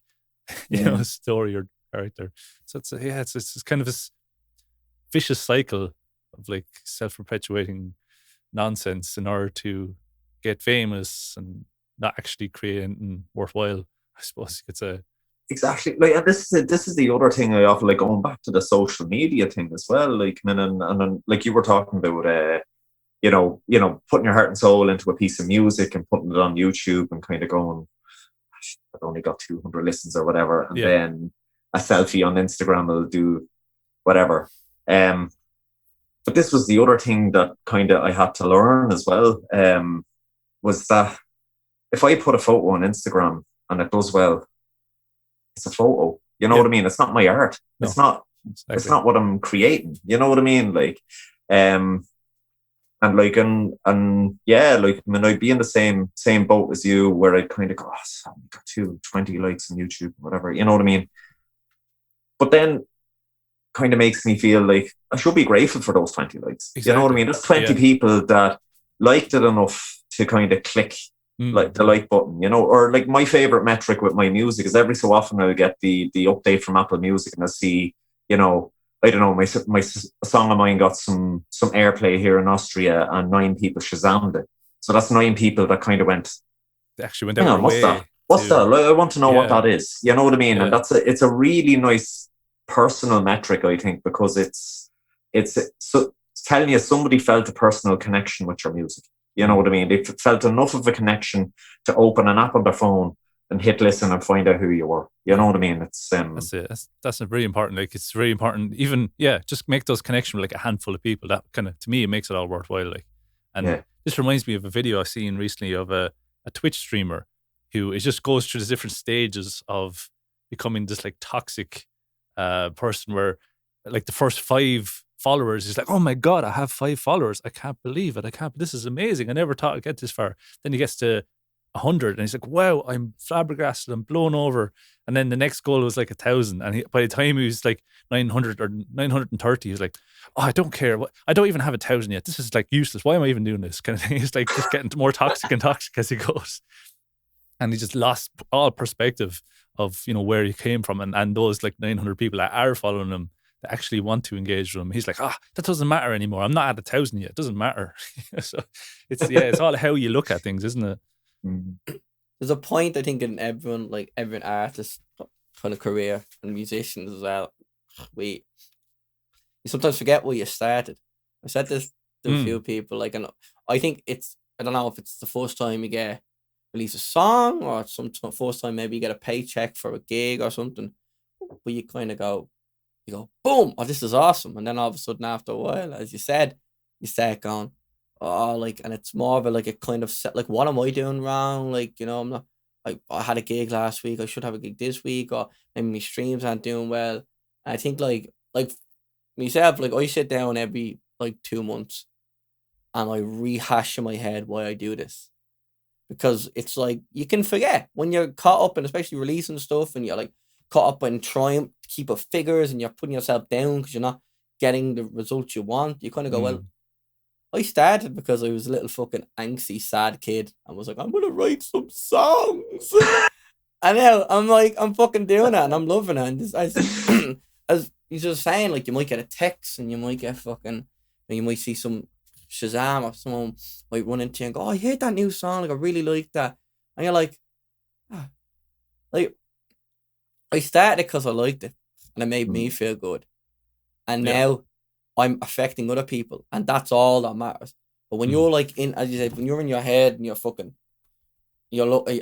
you know, story or character. So it's kind of a vicious cycle of, like, self-perpetuating nonsense in order to get famous and not actually create anything worthwhile. I suppose it's exactly, like, and this is the other thing I often, like, going back to the social media thing as well. Like, and like you were talking about, you know, putting your heart and soul into a piece of music and putting it on YouTube and kind of going, I've only got 200 listens or whatever, and then a selfie on Instagram will do whatever. But this was the other thing that kind of I had to learn as well, was that if I put a photo on Instagram and it does well, it's a photo. You know what I mean? It's not my art. No, it's not. Exactly. It's not what I'm creating. You know what I mean? Like, and like, and yeah, like, I mean, I'd be in the same boat as you, where I'd kind of go, oh, I've got 20 likes on YouTube, whatever. You know what I mean? But then, kind of makes me feel like I should be grateful for those 20 likes. Exactly. You know what I mean? There's 20 people that liked it enough to kind of click like the like button, you know, or like my favorite metric with my music is every so often I'll get the update from Apple Music and I'll see, you know, I don't know, my song of mine got some airplay here in Austria and 9 people Shazammed it. So that's 9 people that kind of went, they actually went out what's that? What's that? I want to know what that is. You know what I mean? Yeah. And it's a really nice personal metric, I think, because it's so telling you somebody felt a personal connection with your music. You know what I mean? They felt enough of a connection to open an app on their phone hit listen and find out who you were. You know what I mean? It's That's it. That's very important. Like, it's very important. Even just make those connections with like a handful of people. That kind of, to me, it makes it all worthwhile. Like, and this reminds me of a video I've seen recently of a Twitch streamer who just goes through the different stages of becoming this like toxic person, where like the first 5 followers is like, oh my God, I have 5 followers. I can't believe it. This is amazing. I never thought I'd get this far. Then he gets to 100 and he's like, wow, I'm flabbergasted, I'm blown over. And then the next goal was like 1,000, and by the time he was like 900 or 930, he was like, oh, I don't care, I don't even have 1,000 yet, this is like useless, why am I even doing this, kind of thing. He's like just getting more toxic and toxic as he goes, and he just lost all perspective of, you know, where he came from, and those like 900 people that are following him that actually want to engage with him. He's like, that doesn't matter anymore, I'm not at 1,000 yet, it doesn't matter. So it's all how you look at things, isn't it? There's a point, I think, in every artist kind of career and musicians as well. You sometimes forget where you started. I said this to a few people, like, and I think I don't know if it's the first time you release a song, or first time maybe you get a paycheck for a gig or something, but you kind of go, boom, oh, this is awesome. And then all of a sudden, after a while, as you said, you start going, oh, like, and it's more of a, like, a kind of set, like, what am I doing wrong? Like, you know, I'm not, I had a gig last week, I should have a gig this week, or maybe my streams aren't doing well. And I think like myself, like, I sit down every like 2 months and I rehash in my head why I do this, because it's like you can forget when you're caught up in, especially releasing stuff, and you're like caught up in trying to keep up figures and you're putting yourself down because you're not getting the results you want. You kind of go, well, I started because I was a little fucking angsty, sad kid and was like, I'm going to write some songs. And now I'm like, I'm fucking doing it and I'm loving it. And this, as you're just saying, like, you might get a text and you might get fucking, you might see some Shazam or someone might run into you and go, oh, I heard that new song, like, I really like that. And you're like, like, I started it because I liked it and it made me feel good. And now I'm affecting other people, and that's all that matters. But when you're like as you said, when you're in your head and you're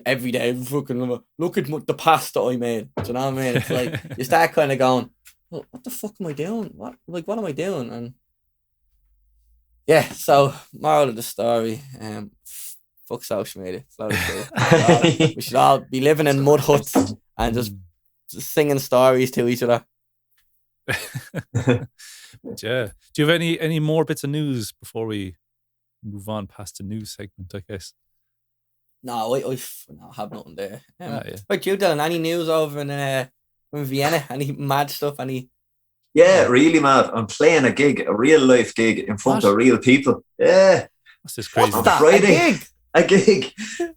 every day, fucking look at the pasta I made. Do you know what I mean? It's like you start kind of going, well, what the fuck am I doing? What am I doing? And yeah, so moral of the story, fuck social media. We should all be living in mud huts and just singing stories to each other. Yeah. Do you have any more bits of news before we move on past the news segment, I guess? No, I have nothing there. Right, you, Dylan, any news over in Vienna? Any mad stuff? Yeah, really mad. I'm playing a real life gig in front of real people. Yeah. That's just crazy. On Friday. A gig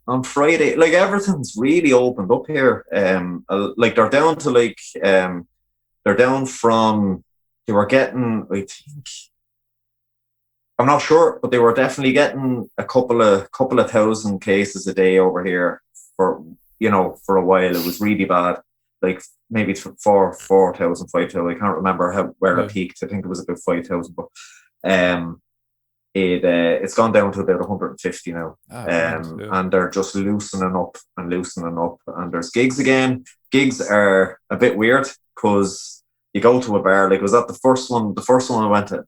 on Friday. Like, everything's really opened up here. Like, they're down to like they're down from, they were getting, I think, I'm not sure, but they were definitely getting a couple of thousand cases a day over here for a while. It was really bad, like maybe 4,000, 5,000. I can't remember where it peaked. I think it was about 5,000, but it's gone down to about 150 now. And they're just loosening up, and there's gigs again. Gigs are a bit weird because you go to a bar, like, was that the first one I went to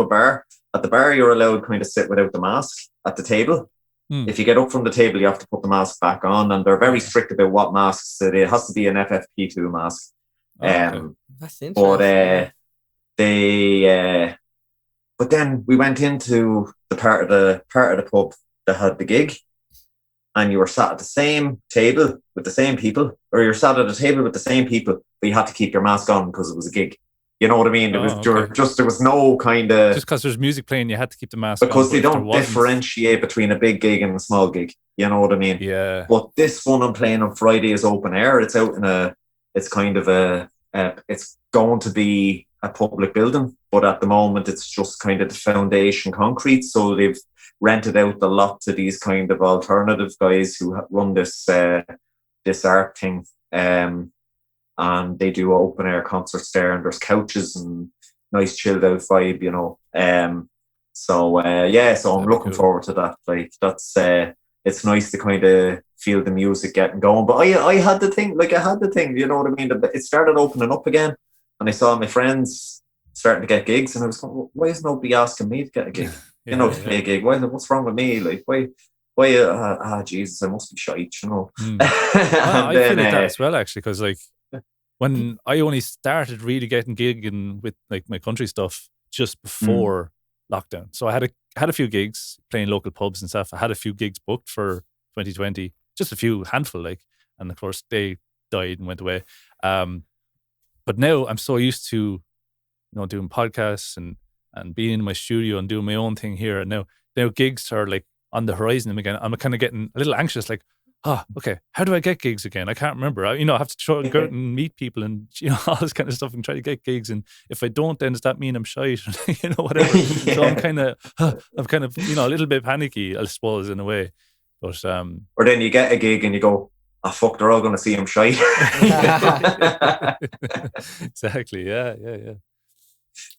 a bar. At the bar, you're allowed kind of sit without the mask at the table. If you get up from the table, you have to put the mask back on, and they're very strict about what masks. It has to be an FFP2 mask. That's interesting. But then we went into the part of the pub that had the gig, and you were sat at the same table with the same people, or you're sat at a table with the same people, but you had to keep your mask on because it was a gig. You know what I mean? There was no kind of... Just because there's music playing, you had to keep the mask on. Because they don't differentiate between a big gig and a small gig. You know what I mean? Yeah. But this one I'm playing on Friday is open air. It's out in it's going to be a public building, but at the moment it's just kind of the foundation concrete. So they've rented out the lot to these kind of alternative guys who run this art thing. And they do open air concerts there, and there's couches and nice chilled out vibe, you know. So I'm looking forward to that. Like, that's it's nice to kind of feel the music getting going. But I had the thing, you know what I mean? It started opening up again, and I saw my friends starting to get gigs, and I was going, why is nobody asking me to get a gig? To play a gig. What's wrong with me? Like, why, Jesus, I must be shite, you know. Well, I feel like that as well, actually, because like when I only started really getting gigging with like my country stuff just before lockdown. So I had a few gigs playing local pubs and stuff. I had a few gigs booked for 2020, just a few handful, like, and of course they died and went away. But now I'm so used to, doing podcasts and being in my studio and doing my own thing here. And now gigs are like on the horizon again. I'm kind of getting a little anxious, like, okay, how do I get gigs again? I can't remember. I have to go out and meet people and, all this kind of stuff and try to get gigs. And if I don't, then does that mean I'm shy? Whatever. So I'm kind of, a little bit panicky, I suppose, in a way. But or then you get a gig and you go, oh, fuck, they're all going to see him shy. Exactly. Yeah.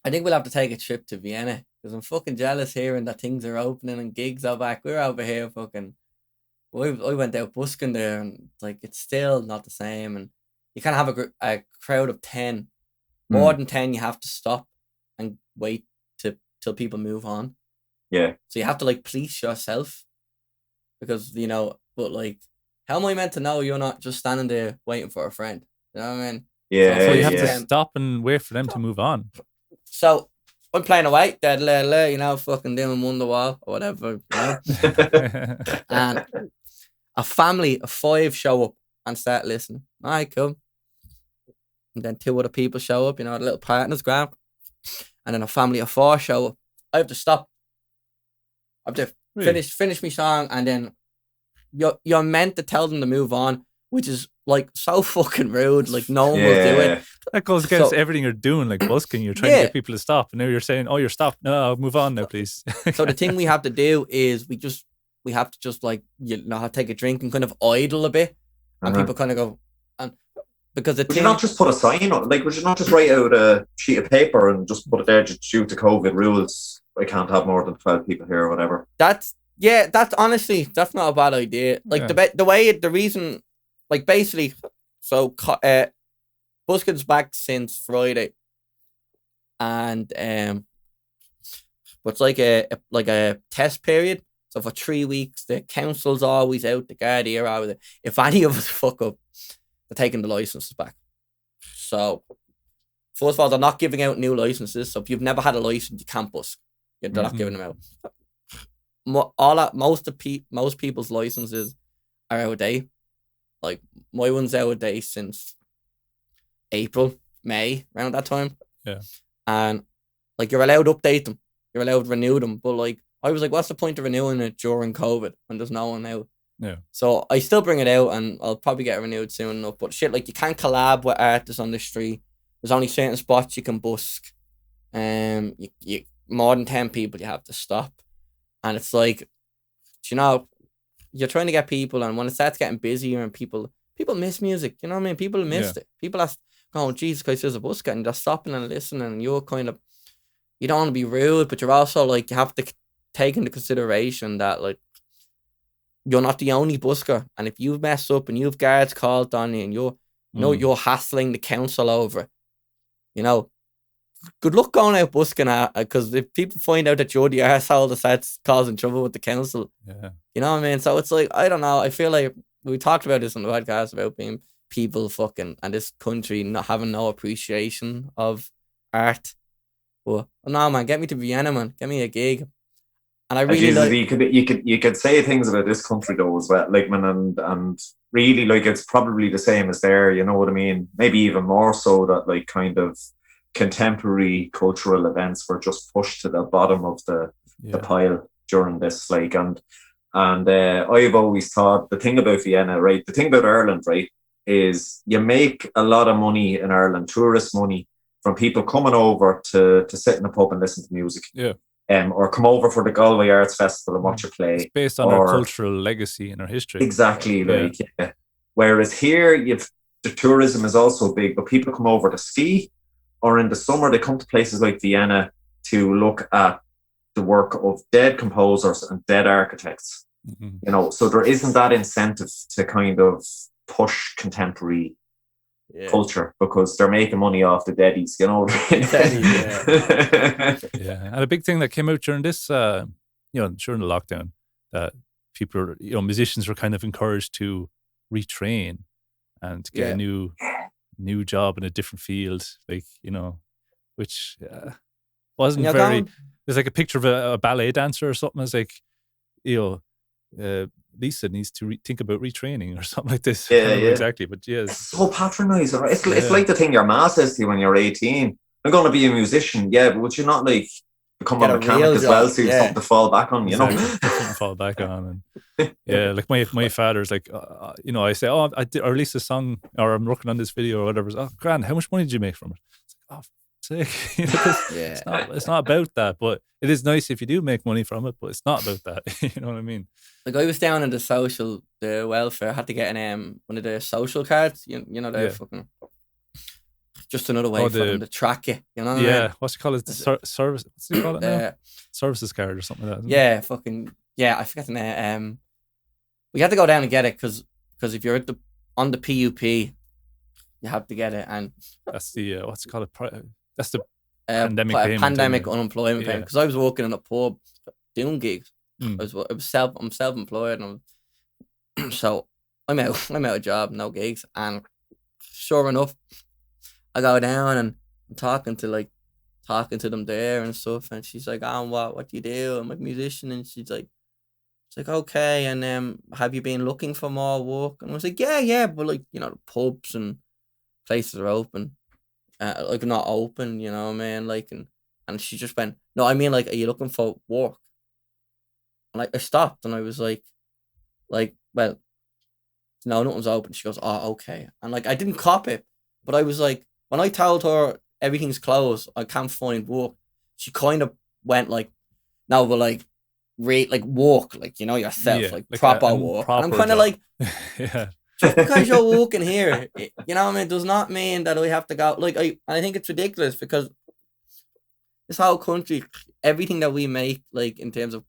I think we'll have to take a trip to Vienna, because I'm fucking jealous hearing that things are opening and gigs are back. We're over here fucking... I went out busking there, and like it's still not the same. And you can't have a crowd of 10. More than 10, you have to stop and wait till people move on. Yeah. So you have to like police yourself, because but like, how am I meant to know you're not just standing there waiting for a friend? You know what I mean? Yeah. So you have to stop and wait for them to move on. So I'm playing away, fucking doing Wonderwall or whatever, and a family of 5 show up and start listening. All right, cool. And then 2 other people show up, the little partners grab. And then a family of 4 show up. I have to stop. I have to finish my song, and then you're meant to tell them to move on, which is like so fucking rude. Like no one will do it. That goes against everything you're doing, like busking. You're trying to get people to stop, and now you're saying, "Oh, you're stopped. No, move on now, please." So the thing we have to do is we have to just like take a drink and kind of idle a bit, and people kind of go, and because would you not just put a sign on? Like, would you not just write out a sheet of paper and just put it there due to COVID rules? I can't have more than 12 people here or whatever. That's honestly, that's not a bad idea. Like the reason, like basically, so busking's back since Friday, and but it's like a test period. So for 3 weeks, the council's always out, the Gardaí are out. If any of us fuck up, they're taking the licenses back. So first of all, they're not giving out new licenses. So if you've never had a license, you can't busk. They're not giving them out. Most people's licenses are out of date. Like my one's out of date since April, May, around that time. Yeah. And like you're allowed to update them, you're allowed to renew them, but like I was like, what's the point of renewing it during COVID when there's no one out? Yeah. So I still bring it out, and I'll probably get it renewed soon enough. But shit, like you can't collab with artists on the street. There's only certain spots you can busk. You more than 10 people you have to stop, and it's like, you're trying to get people, and when it starts getting busier and people miss music, you know what I mean? People missed it. People are going, Jesus Christ, there's a busker, and they're stopping and listening, and you're kind of, you don't want to be rude, but you're also like, you have to take into consideration that like you're not the only busker, and if you mess up and you've guards called on you and you're hassling the council over it, good luck going out busking because if people find out that you're the arsehole that starts causing trouble with the council, you know what I mean? So it's like, I don't know, I feel like we talked about this on the podcast about being people fucking and this country not having no appreciation of art. But no, man, get me to Vienna, man, get me a gig. And I really you could say things about this country though as well, like, man, and really like it's probably the same as there, you know what I mean? Maybe even more so, that like kind of contemporary cultural events were just pushed to the bottom of the pile during this, like, and I've always thought the thing about Vienna, right, the thing about Ireland, right, is you make a lot of money in Ireland, tourist money, from people coming over to sit in a pub and listen to music. Yeah. Or come over for the Galway Arts Festival and watch a play. It's based on our cultural legacy and our history. Exactly, yeah. Whereas here, the tourism is also big, but people come over to ski, or in the summer they come to places like Vienna to look at the work of dead composers and dead architects. You know, so there isn't that incentive to kind of push contemporary culture because they're making money off the deadies, you know. Yeah, and a big thing that came out during this, during the lockdown, that people, musicians were kind of encouraged to retrain and to get a new job in a different field, like, which wasn't very. There's like a picture of a ballet dancer or something. It's like, Lisa needs to think about retraining or something like this. Exactly, but it's so patronising. Right? It's like the thing your ma says to you when you're 18. I'm going to be a musician, but would you not like become a mechanic as well, so you have something to fall back on, you know? Something to fall back on, and like my father's like, I say, I released a song, or I'm working on this video or whatever. Oh, grand, how much money did you make from it? It's like, sick. It's not about that, but it is nice if you do make money from it, but it's not about that. You know what I mean? Like, I was down in the welfare. I had to get an one of the social cards. You know, they're fucking just another way for them to track you. You know what I mean? What's it called? It's the service. What's it called now? Services card or something like that. I forget the name. We had to go down and get it because if you're on the PUP, you have to get it, and that's the what's it called? That's the pandemic payment. Pandemic unemployment payment. Because I was working in a pub doing gigs. I'm self-employed, and so I'm out of job, no gigs, and sure enough, I go down and I'm talking to them there and stuff, and she's like, what do you do? I'm a musician, and she's like, okay, and have you been looking for more work? And I was like, yeah, but like, the pubs and places are open, like not open, you know what I mean? Like, and she just went, no, I mean, like, are you looking for work? And I stopped and I was like, well, no, nothing's open. She goes, oh, okay. And like, I didn't cop it, but I was like, when I told her everything's closed, I can't find work, she kind of went like, no, but like, walk, like, yourself, like proper walk. And I'm kind of like, just because you're walking here, you know what I mean, does not mean that I have to go. Like, I think it's ridiculous because this whole country, everything that we make, like in terms of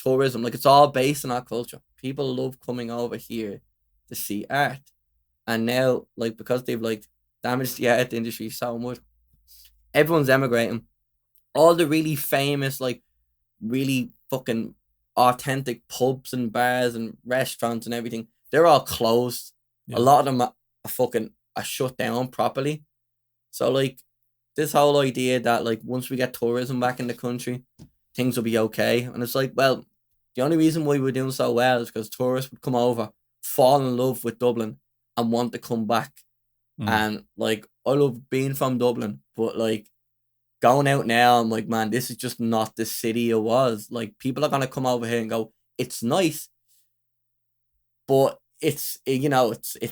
tourism, like it's all based on our culture. People love coming over here to see art, and now, like, because they've like damaged the art industry so much, everyone's emigrating. All the really famous, like really fucking authentic pubs and bars and restaurants and everything, they're all closed. A lot of them are shut down properly. So like, this whole idea that like once we get tourism back in the country, things will be okay, and it's like, well, the only reason why we're doing so well is because tourists would come over, fall in love with Dublin, and want to come back. And like, I love being from Dublin, but like going out now, I'm like, man, this is just not the city it was. Like, people are gonna come over here and go, it's nice, but it's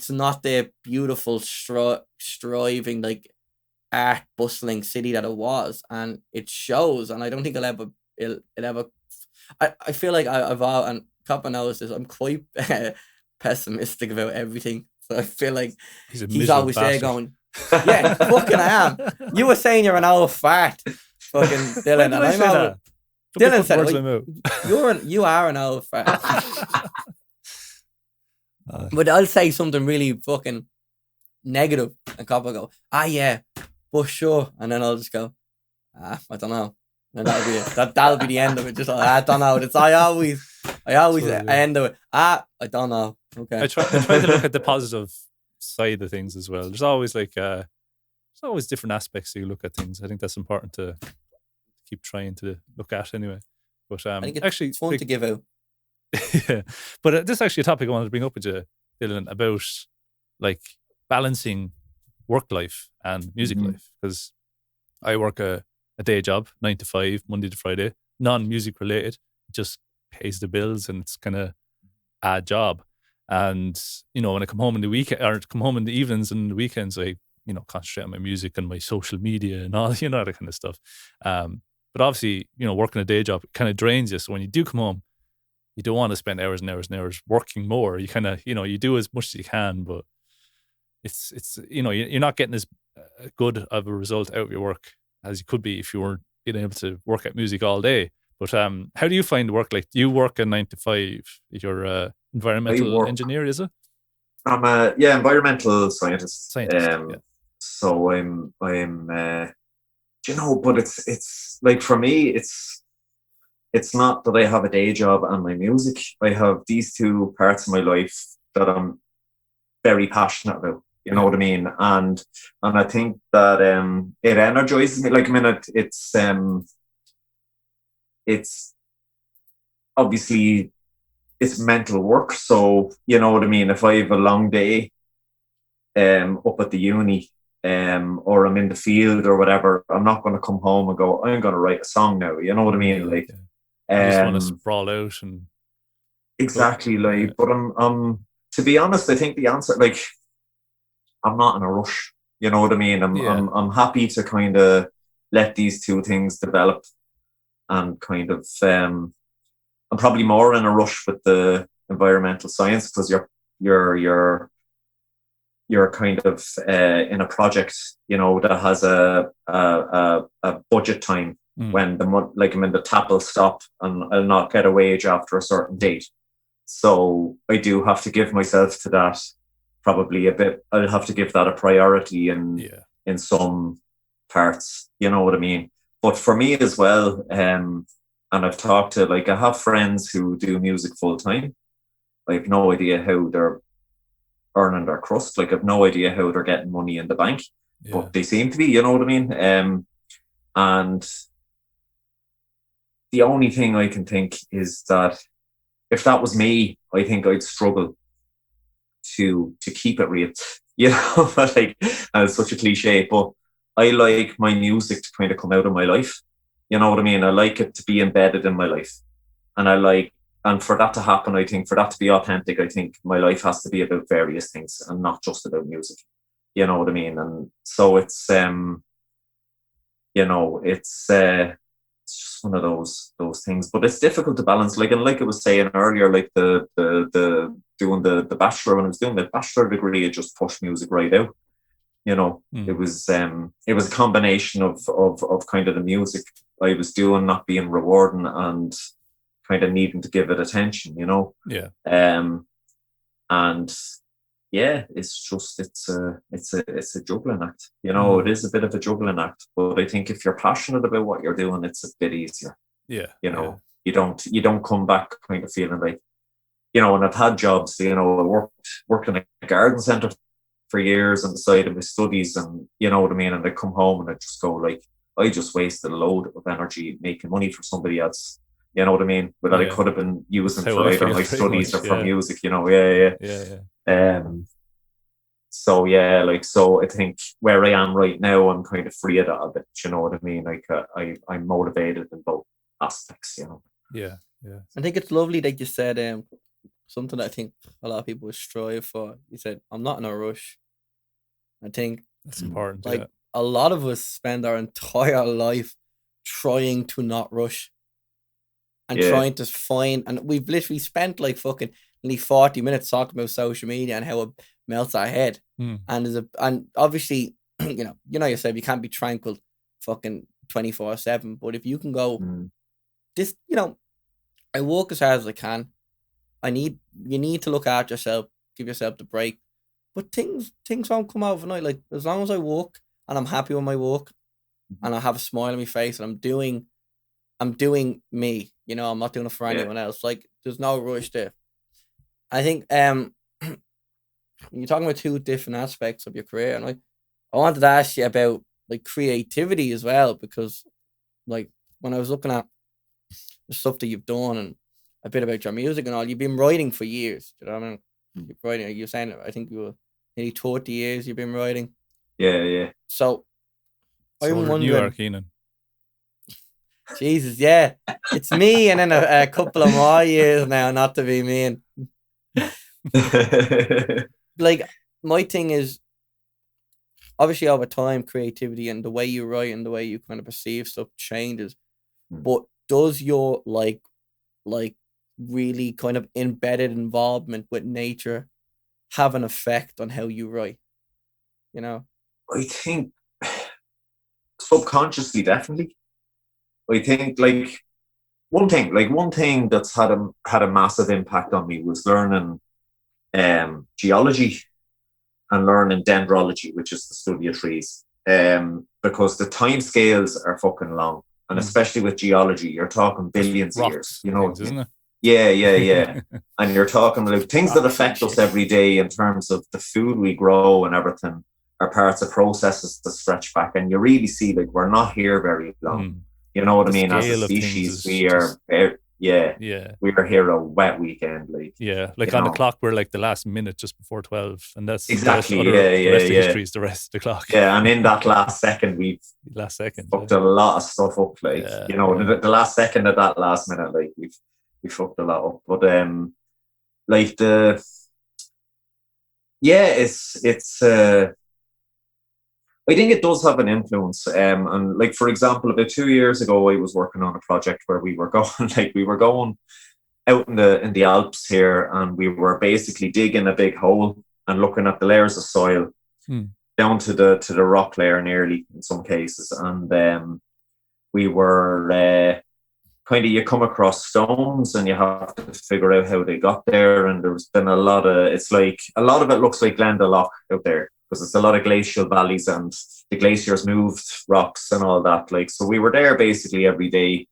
not the beautiful striving, like art bustling city that it was, and it shows. And I don't think it'll ever. I feel like I've all, and Copper knows this, I'm quite pessimistic about everything. So I feel like he's always there going, yeah, fucking I am. You were saying you're an old fart, fucking Dylan, and I'm out. Dylan said, you are an old fart. But I'll say something really fucking negative, and Copper go, yeah, but sure, and then I'll just go, I don't know. And that'll be it. That'll be the end of it. Just I don't know. I always end of it. I don't know. Okay. I try to look at the positive side of things as well. There's always there's always different aspects to look at things. I think that's important to keep trying to look at anyway. But I think it's fun to give out. Yeah, but this is actually a topic I wanted to bring up with you, Dylan, about like balancing work life and music life, because I work a day job, 9 to 5, Monday to Friday, non-music related. It just pays the bills, and it's kind of a job. And when I come home in the weekend, or come home in the evenings and the weekends, I concentrate on my music and my social media and all that kind of stuff. But obviously, working a day job kind of drains you. So when you do come home, you don't want to spend hours and hours and hours working more. You kind of you do as much as you can, but it's you're not getting as good of a result out of your work as you could be if you weren't being able to work at music all day. But how do you find work? Like, do you work a 9 to 5? You're a environmental engineer, is it? I'm a environmental scientist. Yeah. So I'm you know, but it's like, for me, it's not that I have a day job and my music. I have these two parts of my life that I'm very passionate about. You know what I mean? And I think that it energizes me. Like, I mean, it's obviously, it's mental work. So, you know what I mean? If I have a long day up at the uni, or I'm in the field or whatever, I'm not going to come home and go, I'm going to write a song now. You know what I mean? Like, you just want to sprawl out and exactly. Like, but I'm to be honest, I think the answer, like, I'm not in a rush. You know what I mean? I'm happy to kind of let these two things develop, and kind of I'm probably more in a rush with the environmental science, because you're kind of in a project, you know, that has a budget time, when the tap will stop and I'll not get a wage after a certain date. So I do have to give myself to that probably a bit. I'll have to give that a priority in some parts, you know what I mean? But for me as well, and I've talked to, like, I have friends who do music full time. I have no idea how they're earning their crust. Like, I've no idea how they're getting money in the bank, but they seem to be, you know what I mean? And the only thing I can think is that if that was me, I think I'd struggle to keep it real, you know. Like, it's such a cliche, but I like my music to kind of come out of my life, you know what I mean? I like it to be embedded in my life, and for that to happen, I think, for that to be authentic, I think my life has to be about various things and not just about music, you know what I mean? And so it's you know, it's just one of those things, but it's difficult to balance. Like, and like I was saying earlier, like the doing the bachelor, when I was doing the bachelor degree, it just pushed music right out. You know, it was a combination of kind of the music I was doing not being rewarding and kind of needing to give it attention, you know. And yeah, it's a juggling act, you know. It is a bit of a juggling act, but I think if you're passionate about what you're doing, it's a bit easier. You know, you don't come back kind of feeling like, you know. And I've had jobs, you know, I worked in a garden centre for years on the side of my studies, and you know what I mean, and I come home and I just go, like, I just wasted a load of energy making money for somebody else, you know what I mean, but that I could have been using for either my studies or for music, you know. So yeah, like, so I think where I am right now, I'm kind of free of that a bit, you know what I mean? Like, I'm motivated in both aspects, you know. I think it's lovely that you said something that I think a lot of people would strive for. You said, I'm not in a rush. I think that's important. Like, a lot of us spend our entire life trying to not rush and trying to find, and we've literally spent like fucking nearly 40 minutes talking about social media and how it melts our head. And obviously, you know yourself, you can't be tranquil fucking 24/7, but if you can go, this, you know, I work as hard as I can. You need to look after yourself, give yourself the break. But things won't come out overnight. Like, as long as I work and I'm happy with my work and I have a smile on my face and I'm doing me, you know, I'm not doing it for anyone else. Like, there's no rush there. I think you're talking about two different aspects of your career, and I wanted to ask you about like creativity as well, because like when I was looking at the stuff that you've done and a bit about your music and all, you've been writing for years. You know what I mean? You're writing. You're saying, I think you were nearly 30 years you've been writing. Yeah. So I'm wondering. You are, Kenan. Jesus, yeah, it's me, and then a couple of more years now, not to be mean. Like, my thing is, obviously over time, creativity and the way you write and the way you kind of perceive stuff changes. But does your like really kind of embedded involvement with nature have an effect on how you write? You know, I think subconsciously, definitely. I think, like, one thing that's had a massive impact on me was learning geology and learning dendrology, which is the study of trees. Because the time scales are fucking long. And especially with geology, you're talking billions of years. You know, things, isn't it? Yeah. And you're talking like things that affect us every day in terms of the food we grow and everything are parts of processes that stretch back. And you really see like we're not here very long. You know what I mean? As a species, we are we are here a wet weekend. Like on the clock, we're like the last minute just before 12, and that's exactly the rest of history is the rest of the clock. Yeah, and in that last second, we've fucked a lot of stuff up. The last second of that last minute, like we fucked a lot up. But it's I think it does have an influence. And like, for example, about 2 years ago, I was working on a project where we were going out in the Alps here, and we were basically digging a big hole and looking at the layers of soil down to the rock layer nearly in some cases. And we were you come across stones and you have to figure out how they got there. And there's been a lot of it looks like Glendalough out there, because it's a lot of glacial valleys and the glaciers moved rocks and all that. Like, so we were there basically every day,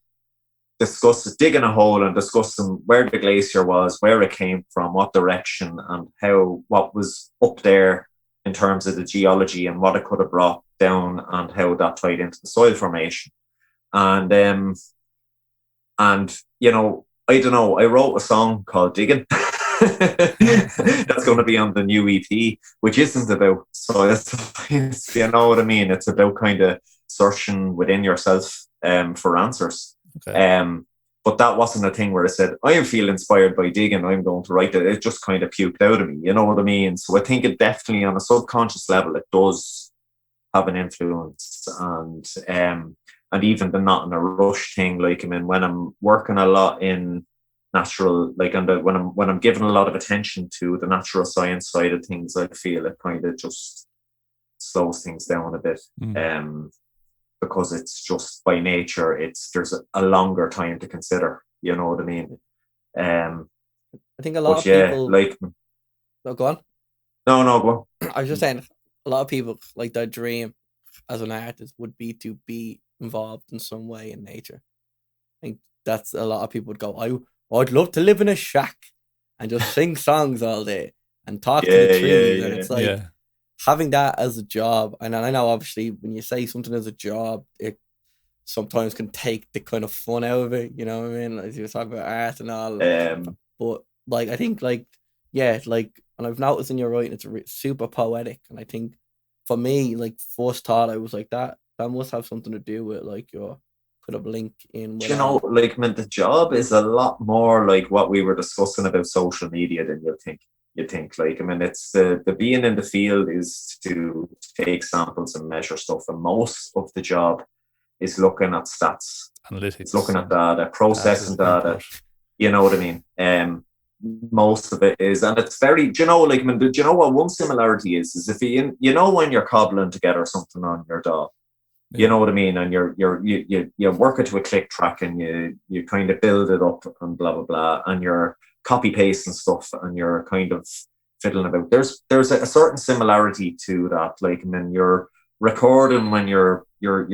digging a hole and discussing where the glacier was, where it came from, what direction, and what was up there in terms of the geology and what it could have brought down and how that tied into the soil formation. And you know, I don't know, I wrote a song called Digging. That's going to be on the new EP, which isn't about soil science, you know what I mean? It's about kind of searching within yourself for answers. Okay. But that wasn't a thing where I said, I feel inspired by digging, I'm going to write it. It just kind of puked out of me, you know what I mean? So I think it definitely, on a subconscious level, it does have an influence. And even the not in a rush thing, like, I mean, when I'm working a lot in natural, like, when I'm giving a lot of attention to the natural science side of things, I feel it kind of just slows things down a bit. Because it's just by nature, there's a longer time to consider, you know what I mean? I think a lot of people like. No, go on. No, go on. I was just saying, a lot of people, like, their dream as an artist would be to be involved in some way in nature. I think that's a lot of people would go, I'd love to live in a shack and just sing songs all day and talk to the trees. And it's like having that as a job. And I know obviously when you say something as a job, it sometimes can take the kind of fun out of it, you know what I mean? Like, you talk about art and all. But like, I think and I've noticed in your writing, it's super poetic. And I think for me, like, first thought, I was like, that must have something to do with like your kind of link in. You know, like, man, the job is a lot more like what we were discussing about social media than you think. Like, I mean, it's the being in the field is to take samples and measure stuff, and most of the job is looking at stats, analytics, it's looking at data, processing data. You know what I mean? Most of it is, and it's very, you know, like, I mean, do you know what one similarity is if you know when you're cobbling together something on your DAW, you know what I mean, and you work it to a click track and you kind of build it up and blah blah blah, and you're copy pasting stuff and you're kind of fiddling about. There's a certain similarity to that. Like, and then you're recording when you're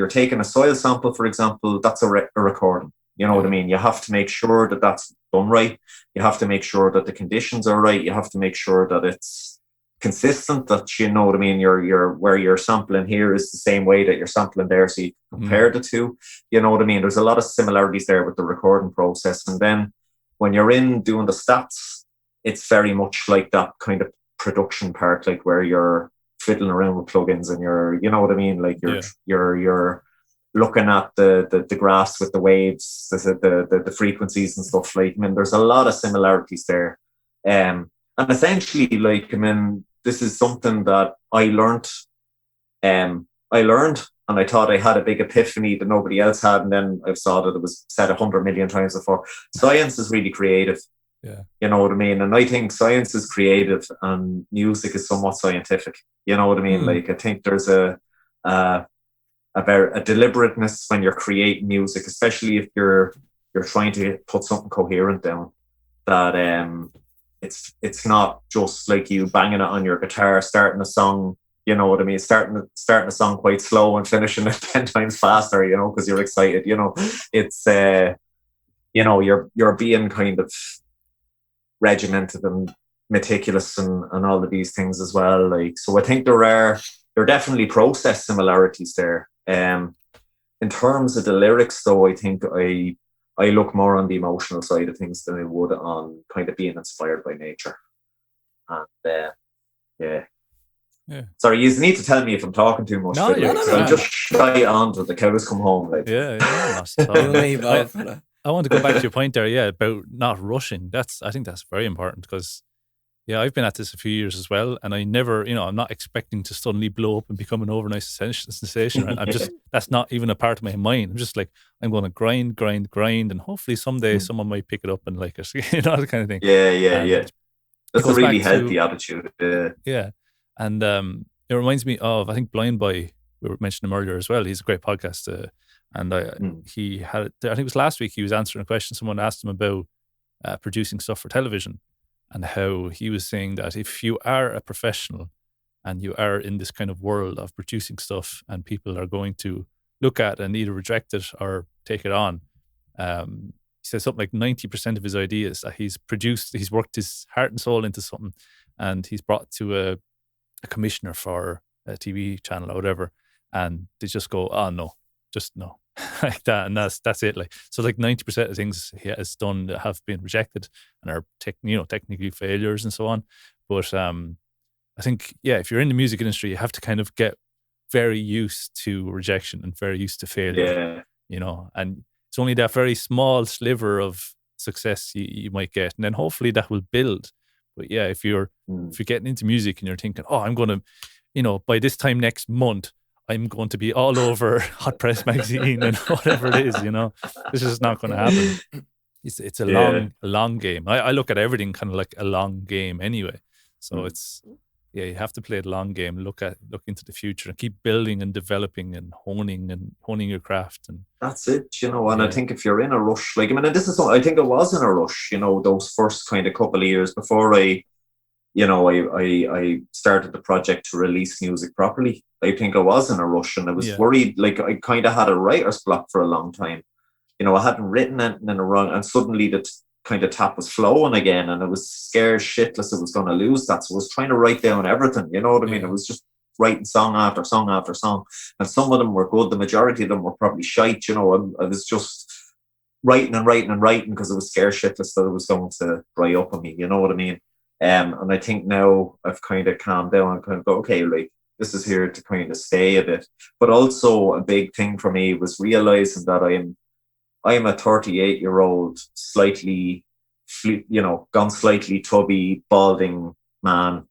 taking a soil sample, for example. That's a recording. You know what I mean? You have to make sure that that's done right. You have to make sure that the conditions are right. You have to make sure that it's consistent, that, you know what I mean, you're where you're sampling here is the same way that you're sampling there, so you compare the two. You know what I mean? There's a lot of similarities there with the recording process. And then when you're in doing the stats, it's very much like that kind of production part, like where you're fiddling around with plugins and you know what I mean, like you're looking at the graphs with the waves, the frequencies and stuff. Like, I mean, there's a lot of similarities there. And essentially, like, I mean, this is something that I learned, and I thought I had a big epiphany that nobody else had, and then I saw that it was said 100 million times before. Science is really creative. Yeah. You know what I mean? And I think science is creative and music is somewhat scientific. You know what I mean? Like, I think there's a deliberateness when you're creating music, especially if you're you're trying to put something coherent down. That it's not just like you banging it on your guitar, starting a song. You know what I mean? Starting a song quite slow and finishing it 10 times faster. You know, because you're excited. You know, it's you know, you're being kind of regimented and meticulous and all of these things as well. Like, so I think there are definitely process similarities there. In terms of the lyrics, though, I think I look more on the emotional side of things than I would on kind of being inspired by nature. And yeah. Sorry, you need to tell me if I'm talking too much. No, I'll just shy on till the cows come home. Like. Yeah, not at all. I want to go back to your point there, about not rushing. I think that's very important because, I've been at this a few years as well, and I never, I'm not expecting to suddenly blow up and become an overnight sensation. I'm just, that's not even a part of my mind. I'm just like, I'm going to grind, and hopefully someday someone might pick it up and like it, that kind of thing. Yeah. That's a really healthy attitude. Yeah. And it reminds me of, I think Blind Boy, we were mentioning him earlier as well. He's a great podcast. And he had, I think it was last week, he was answering a question. Someone asked him about producing stuff for television and how he was saying that if you are a professional and you are in this kind of world of producing stuff and people are going to look at and either reject it or take it on, he says something like 90% of his ideas that he's produced, he's worked his heart and soul into something and he's brought to a commissioner for a TV channel or whatever, and they just go, oh no, just no. Like that, and that's it. Like, so like 90% of things he has done have been rejected and are technically failures and so on. But I think if you're in the music industry, you have to kind of get very used to rejection and very used to failure. And it's only that very small sliver of success you might get, and then hopefully that will build. But if you're getting into music and you're thinking, oh, I'm going to, by this time next month, I'm going to be all over Hot Press magazine and whatever it is, this is not going to happen. It's a long game. I look at everything kind of like a long game anyway. So it's, you have to play the long game, look into the future and keep building and developing and honing your craft. And that's it, and I think if you're in a rush, like, this is something, I think I was in a rush, those first kind of couple of years before I started the project to release music properly. I think I was in a rush and I was worried, like I kind of had a writer's block for a long time. I hadn't written anything in a run and suddenly the kind of tap was flowing again and I was scared shitless I was going to lose that. So I was trying to write down everything, you know what I mean? I was just writing song after song after song. And some of them were good. The majority of them were probably shite, I was just writing because I was scared shitless that it was going to dry up on me, you know what I mean? And I think now I've kind of calmed down and kind of go, okay, like this is here to kind of stay a bit. But also a big thing for me was realizing that I am a 38-year-old, slightly, gone slightly tubby, balding man.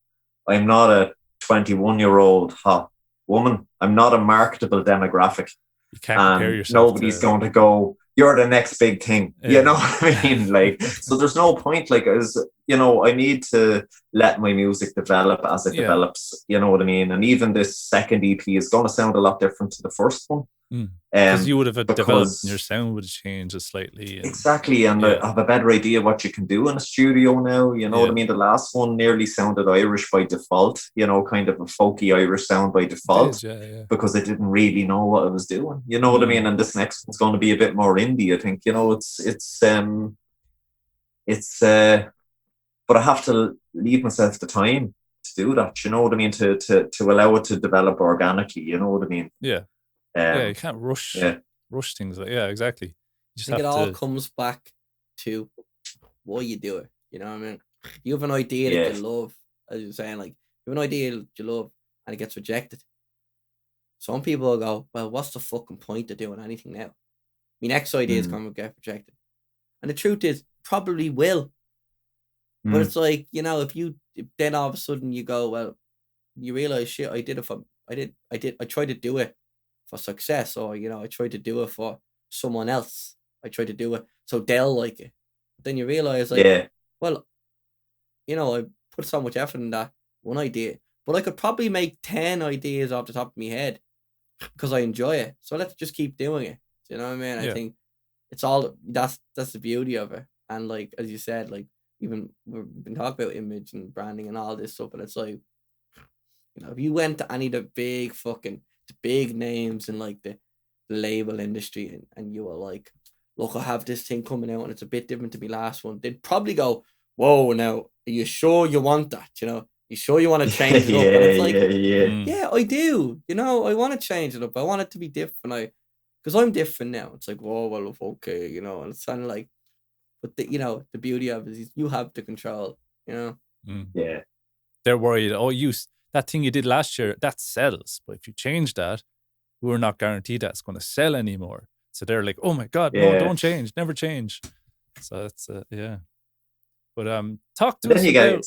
I'm not a 21-year-old hot woman. I'm not a marketable demographic. You can't compare yourself. Nobody's going to go, you're the next big thing. Yeah. You know what I mean? Like, so there's no point, like, I need to let my music develop as it develops. You know what I mean? And even this second EP is going to sound a lot different to the first one. Because you would have developed and your sound would have changed slightly. Exactly. And I have a better idea what you can do in a studio now. You know what I mean? The last one nearly sounded Irish by default, kind of a folky Irish sound by default. Because I didn't really know what I was doing. You know what I mean? And this next one's going to be a bit more indie, I think. But I have to leave myself the time to do that. You know what I mean? To allow it to develop organically. You know what I mean? Yeah. You can't rush things. Exactly. You just I think it all comes back to why you do it. You know what I mean? You have an idea that you love, as you're saying, like you have an idea that you love and it gets rejected. Some people will go, well, what's the fucking point of doing anything now? My next idea is going to get rejected. And the truth is, probably will. But it's like, if then all of a sudden you go, well, you realize, shit, I tried to do it for success, or I tried to do it for someone else. I tried to do it so they'll like it. But then you realize, well, I put so much effort in that one idea, but I could probably make 10 ideas off the top of my head because I enjoy it. So let's just keep doing it. Do you know what I mean? I think it's all that's the beauty of it. And like as you said, like even we've been talking about image and branding and all this stuff, and it's like, if you went to any of the big names in like the label industry, and you were like, look, I have this thing coming out and it's a bit different to my last one, they'd probably go, whoa, now, are you sure you want that? You sure you want to change it up? And it's like, yeah, I do. I want to change it up. I want it to be different. Because I'm different now. It's like, whoa, well, okay, and it's kind of like, but the beauty of it is you have the control, Yeah. They're worried, that thing you did last year, that sells. But if you change that, we're not guaranteed that's going to sell anymore. So they're like, oh my God, no, don't change, never change. So that's, yeah. But talk to us about...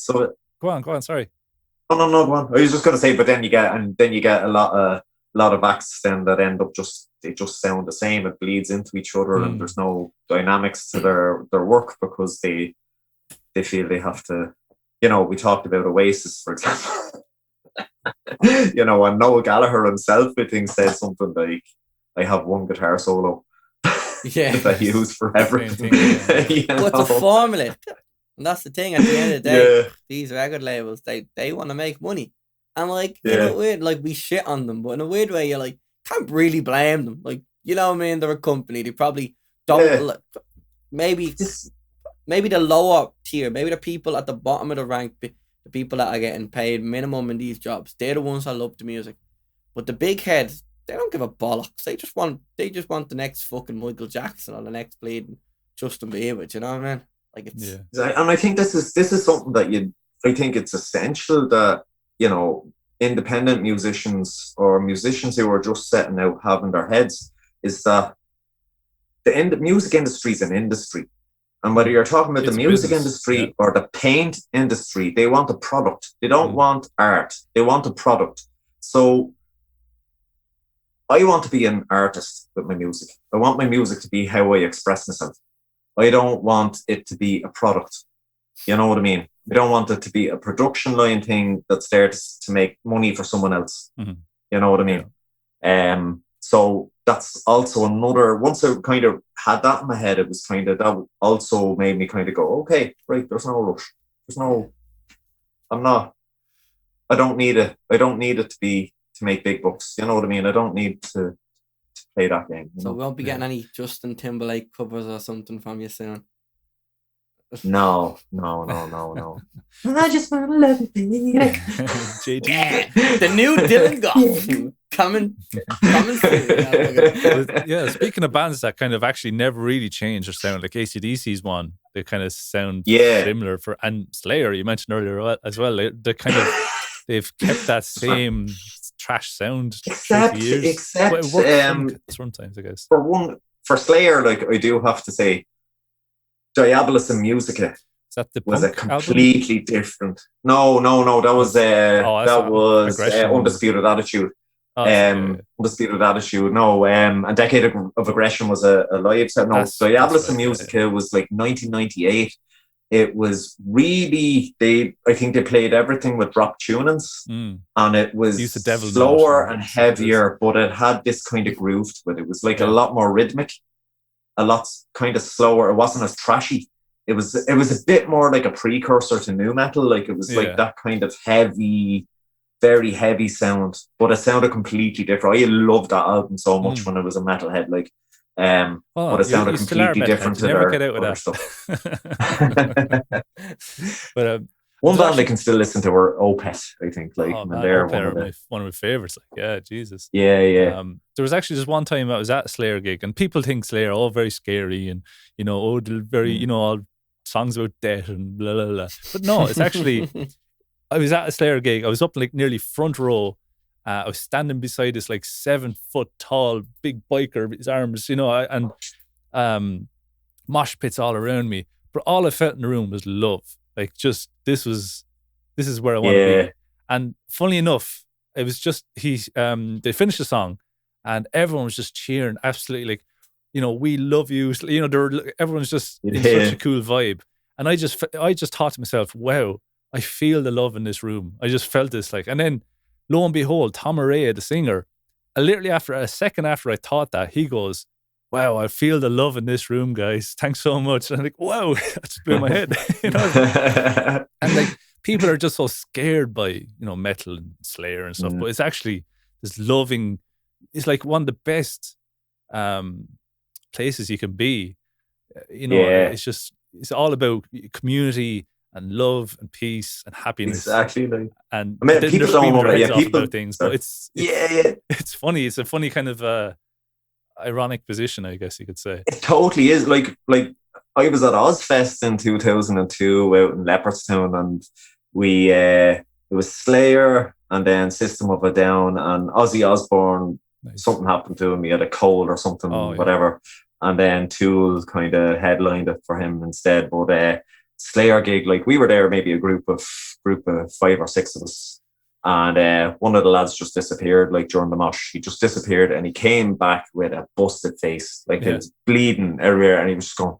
Go on, sorry. Oh, no, go on. I was just going to say, but then you get a lot of acts then that end up they just sound the same. It bleeds into each other, and there's no dynamics to their work because they feel they have to. We talked about Oasis, for example. And Noel Gallagher himself, I think, said something like, "I have one guitar solo." That I use for everything. What's a formula? And that's the thing. At the end of the day, these record labels, they want to make money, and like in a weird, like we shit on them, but in a weird way, you're like, can't really blame them. Like, what I mean, they're a company. They probably don't. Maybe the lower tier, maybe the people at the bottom of the rank, the people that are getting paid minimum in these jobs, they're the ones that love the music. But the big heads, they don't give a bollocks. They just want the next fucking Michael Jackson or the next bleeding Justin Bieber. Do you know what I mean? Like it's. Yeah. And I think this is something that I think it's essential that independent musicians or musicians who are just setting out have in their heads is that the music industry is an industry. And whether you're talking about the music industry or the paint industry, they want a product. They don't want art. They want a product. So I want to be an artist with my music. I want my music to be how I express myself. I don't want it to be a product. You know what I mean? I don't want it to be a production line thing that's there to make money for someone else. Mm-hmm. You know what I mean? Yeah. So that's also another, once I kind of had that in my head, it was kind of, that also made me kind of go, okay, right, there's no rush. I don't need it. I don't need it to make big bucks. You know what I mean? I don't need to play that game. So we won't be getting any Justin Timberlake covers or something from you soon. No. I just want to love you. JD. The new Dylan Goff. Coming soon. Yeah, speaking of bands that kind of actually never really change or sound, like AC/DC's one, they kind of sound similar and Slayer, you mentioned earlier as well. They've kept that same trash sound except it works sometimes, I guess. For Slayer, like I do have to say, Diabolus in Musica was a completely different. No. That was Undisputed Attitude. Undisputed Attitude. No, A Decade of Aggression was a live set. No, Diabolus in Musica was like 1998. It was really I think they played everything with rock tunings, and it was slower and heavier, but it had this kind of groove to it. It was like a lot more rhythmic, a lot kind of slower. It wasn't as trashy. It was a bit more like a precursor to nu metal. Like it was like that kind of heavy, very heavy sound, but it sounded completely different. I loved that album so much when I was a metalhead. Like, but it sounded completely different to their stuff. But one band I can still listen to are Opeth, I think. Like, they're one of my favorites. Like, yeah, Jesus. Yeah. There was actually just one time I was at a Slayer gig, and people think Slayer very scary, and they're very all songs about death and blah blah blah. But no, it's actually. I was at a Slayer gig. I was up like nearly front row. I was standing beside this like 7 foot tall big biker with his arms, and mosh pits all around me. But all I felt in the room was love. Like, just this is where I want to be. And funny enough, it was just they finished the song, and everyone was just cheering, absolutely like, we love you. Everyone's just in such a cool vibe. And I just thought to myself, wow, I feel the love in this room. I just felt this and then lo and behold, Tom Araya, the singer, literally a second after I thought that, he goes, wow, I feel the love in this room, guys. Thanks so much. And I'm like, wow, that just blew my head. You know? And like people are just so scared by, you know, metal and Slayer and stuff, but it's actually this loving, it's like one of the best places you can be. You know, it's all about community and love and peace and happiness. Exactly. Like, and I mean, people don't know that. Yeah, people about things, but it's it's funny. It's a funny kind of ironic position, I guess you could say. It totally is. Like I was at Ozfest in 2002 out in Leopardstown, and we it was Slayer and then System of a Down and Ozzy Osbourne. Nice. Something happened to him. He had a cold or something, whatever. And then Tool kind of headlined it for him instead. But Slayer gig, like we were there, maybe a group of 5 or 6 of us, and one of the lads just disappeared, like during the mosh. He just disappeared, and he came back with a busted face, like he was bleeding everywhere, and he was just going,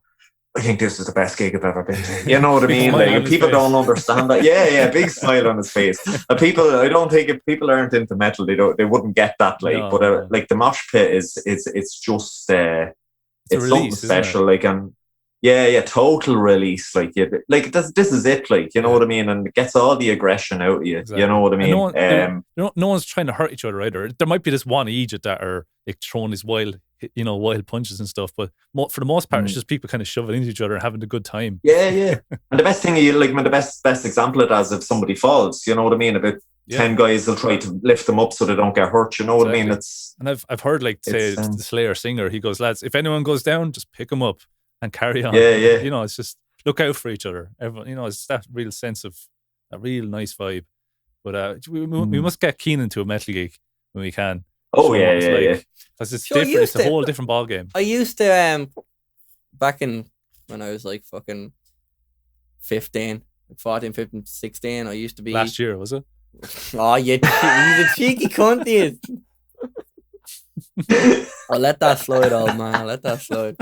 I think this is the best gig I've ever been to. You know what I mean? Like people don't understand that. Yeah, big smile on his face. And people, I don't think if people aren't into metal, they wouldn't get that. Like, but like the mosh pit is it's just it's release, something special. Like, and total release. Like, like this is it. Like, you know what I mean? And it gets all the aggression out of you. Exactly. You know what I mean? No one's trying to hurt each other either. There might be this one Egypt that are like throwing these wild punches and stuff, but for the most part, it's just people kind of shoving into each other and having a good time. Yeah. And the best thing the best example of that is if somebody falls. You know what I mean? About 10 guys will try to lift them up so they don't get hurt. You know what I mean? And I've heard, like, say the Slayer singer, he goes, lads, if anyone goes down, just pick them up and carry on. Yeah. You know, it's just look out for each other. Everyone, you know, it's that real sense of a real nice vibe. But we must get Kenan to a metal gig when we can. Oh, yeah. Because it's different. It's a whole different ball game. I used to back in when I was like fucking 15, like 14, 15, 16. I used to be last year, was it? Oh, he's a cheeky cunt, he is. I'll let that slide, old man. Let that slide.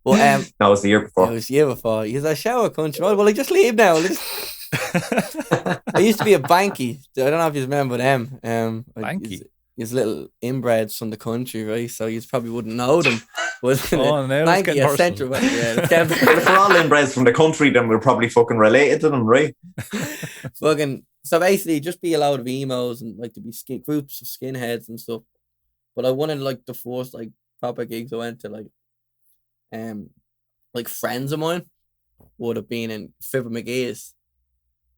But that was the year before. It was the year before. He's a shower cunt. Well, I just leave now. I used to be a banky. I don't know if you remember them. Banky. He's little inbreds from the country, right? So you probably wouldn't know them. But now it's getting personal. If we're all inbreds from the country, then we're probably fucking related to them, right? So basically, just be a lot of emos and like to be groups of skinheads and stuff. But I wanted like the first like proper gigs I went to, like friends of mine would have been in Fibber McGee's.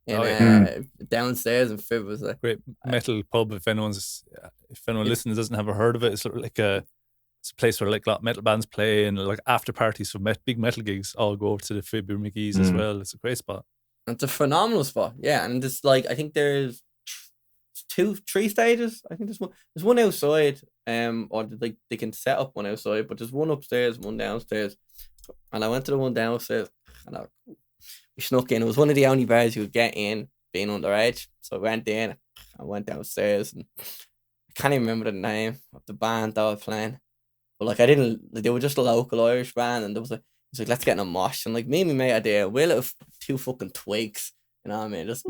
Downstairs, and Fib was a great metal pub. If anyone listening doesn't have heard of it, it's sort of like it's a place where like a lot of metal bands play, and like after parties for big metal gigs all go over to the Fibber McGee's as well. It's a great spot. It's a phenomenal spot, yeah. And it's like I think there's 3 stages. I think there's one outside, or like they can set up one outside, but there's one upstairs, one downstairs. And I went to the one downstairs, and we snuck in. It was one of the only bars you could get in being underage. So I went in, I went downstairs, and I can't even remember the name of the band that was playing. But like they were just a local Irish band, and he's like, let's get in a mosh. And like me and my mate are there, we're little 2 fucking twigs, you know what I mean? Just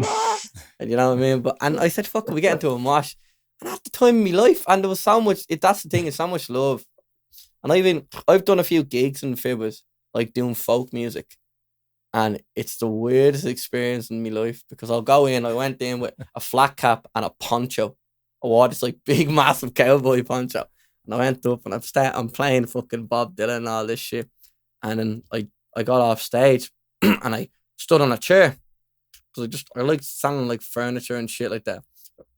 and you know what I mean? And I said, fuck it, we get into a mosh. And that's the time of my life. And there was so much, that's the thing, it's so much love. And I've done a few gigs in Fibbers, like doing folk music. And it's the weirdest experience in my life because I went in with a flat cap and a poncho. I wore this like big, massive cowboy poncho. And I went up and I'm playing fucking Bob Dylan and all this shit. And then I got off stage and I stood on a chair. Because I like sounding like furniture and shit like that.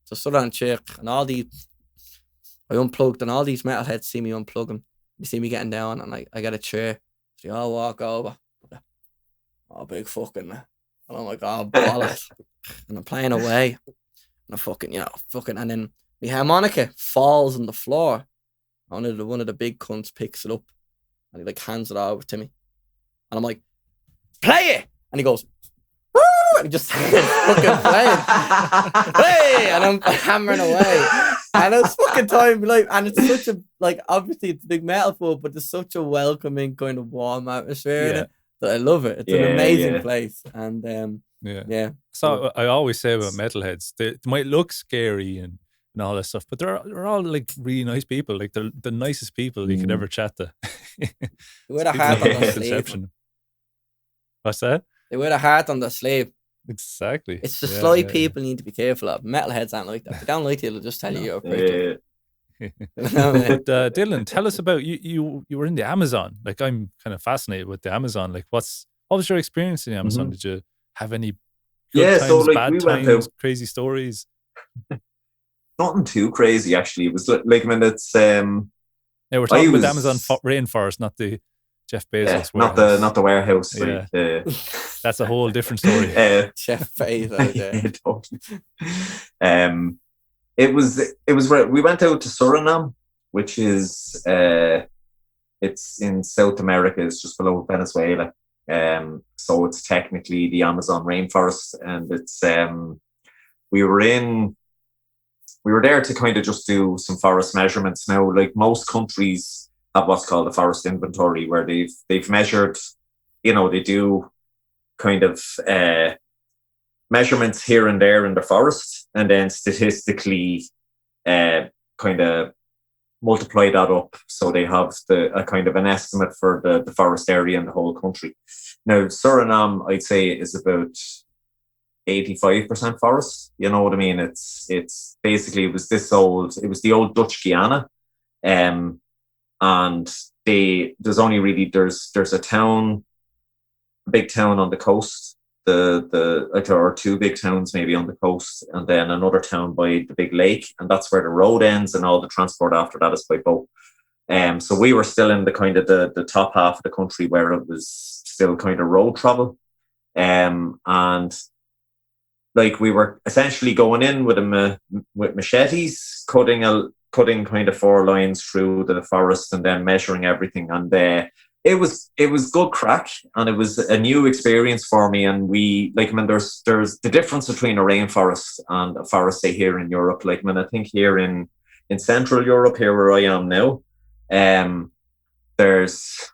So I stood on a chair and I unplugged and all these metalheads see me unplugging. They see me getting down and I get a chair. So they all walk over. Oh, big fucking, and I'm like, oh, bollocks. And I'm playing away. And I fucking, and then my harmonica falls on the floor. One of the big cunts picks it up and he like hands it over to me. And I'm like, play it! And he goes, woo! And he just fucking playing. Hey! And I'm hammering away. And it's fucking time, like, and it's such a, like, obviously it's a big metal pub, but there's such a welcoming kind of warm atmosphere in it. I love it. It's an amazing place. And So I always say about metalheads, they might look scary and and all that stuff. But they're all like really nice people. Like they're the nicest people you could ever chat to. They wear a heart on their sleeve. Conception. What's that? They wear a heart on their sleeve. Exactly. It's the sly people you need to be careful of. Metalheads aren't like that. If they don't like you, they'll just tell you you're a prick. But Dylan, tell us about you were in the Amazon. Like, I'm kind of fascinated with the Amazon. Like, what was your experience in the Amazon? Did you have any good times, so like bad we times, went out, crazy stories? nothing too crazy actually. It was like I mean, it's Yeah, we're talking about the Amazon rainforest, not the Jeff Bezos warehouse. not the warehouse. Yeah. Like, that's a whole different story. Jeff Bezos. It was where we went out to Suriname, which is it's in South America. It's just below Venezuela. So it's technically the Amazon rainforest, and it's we were there to kind of just do some forest measurements. Now, like most countries have what's called a forest inventory, where they've measured, they do kind of measurements here and there in the forest, and then statistically kind of multiply that up, so they have a kind of an estimate for the forest area in the whole country. Now, Suriname, I'd say, is about 85% forest. You know what I mean? It's basically, it was the old Dutch Guiana, and there's a town, a big town on the coast, or two big towns maybe on the coast, and then another town by the big lake, and that's where the road ends, and all the transport after that is by boat. So we were still in the kind of the top half of the country where it was still kind of road travel, and like we were essentially going in with machetes, cutting kind of 4 lines through the forest, and then measuring everything. And it was good crack, and it was a new experience for me. And there's the difference between a rainforest and a forest, say, here in Europe. Like, I think here in Central Europe, here where I am now, there's,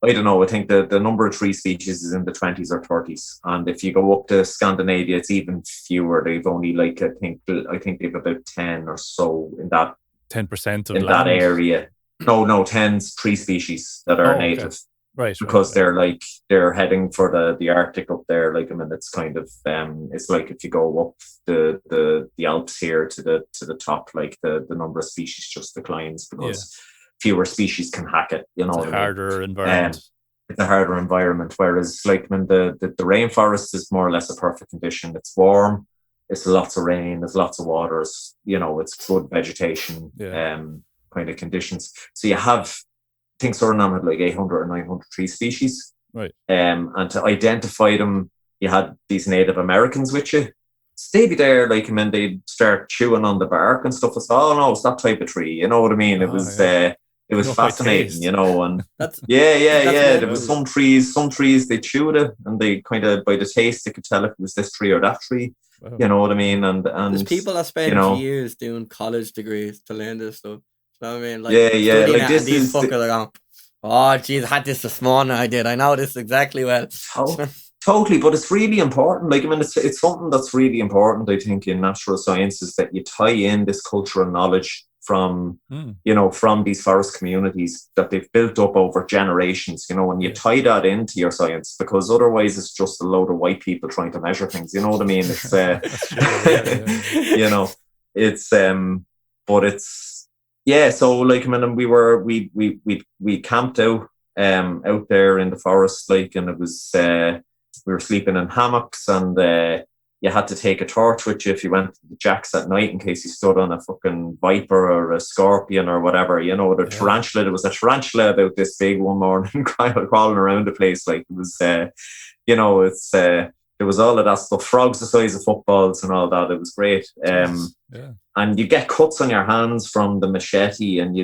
I don't know, I think the number of tree species is in the 20s or 30s. And if you go up to Scandinavia, it's even fewer. They've only I think they've about 10 or so in that 10% of in that area. No, 10's tree species that are native. Okay. Right. Because they're heading for the Arctic up there. Like, I mean, it's kind of it's like if you go up the Alps here to the top, like the number of species just declines because fewer species can hack it. You know, it's a harder environment. It's a harder environment. Whereas, like, when the rainforest is more or less a perfect condition. It's warm. It's lots of rain. There's lots of waters. It's good vegetation. Kind of conditions. So you have, I think Suriname had like 800 or 900 tree species. Right. And to identify them, you had these Native Americans with you. So they'd be there, like, and then they'd start chewing on the bark and stuff. It's, oh no, it's that type of tree. You know what I mean? It was fascinating, and there was some trees they chewed it, and they kind of, by the taste, they could tell if it was this tree or that tree. Wow. You know what I mean? And there's people that spend years doing college degrees to learn this stuff. You know what I mean? Like, like this, and these fuckers are going, oh geez, I had this morning. I know this exactly well. Totally, but it's really important. Like, I mean, it's something that's really important, I think, in natural sciences, that you tie in this cultural knowledge from from these forest communities that they've built up over generations, and you tie that into your science, because otherwise it's just a load of white people trying to measure things. You know what I mean? It's it's but it's so, like, I mean, we camped out there in the forest, like, and it was we were sleeping in hammocks, and you had to take a torch with you if you went to the jacks at night, in case you stood on a fucking viper or a scorpion or whatever. Tarantula. There was a tarantula about this big one morning crawling around the place. Like, it was, there was all of that stuff. Frogs the size of footballs and all that. It was great. And you get cuts on your hands from the machete, and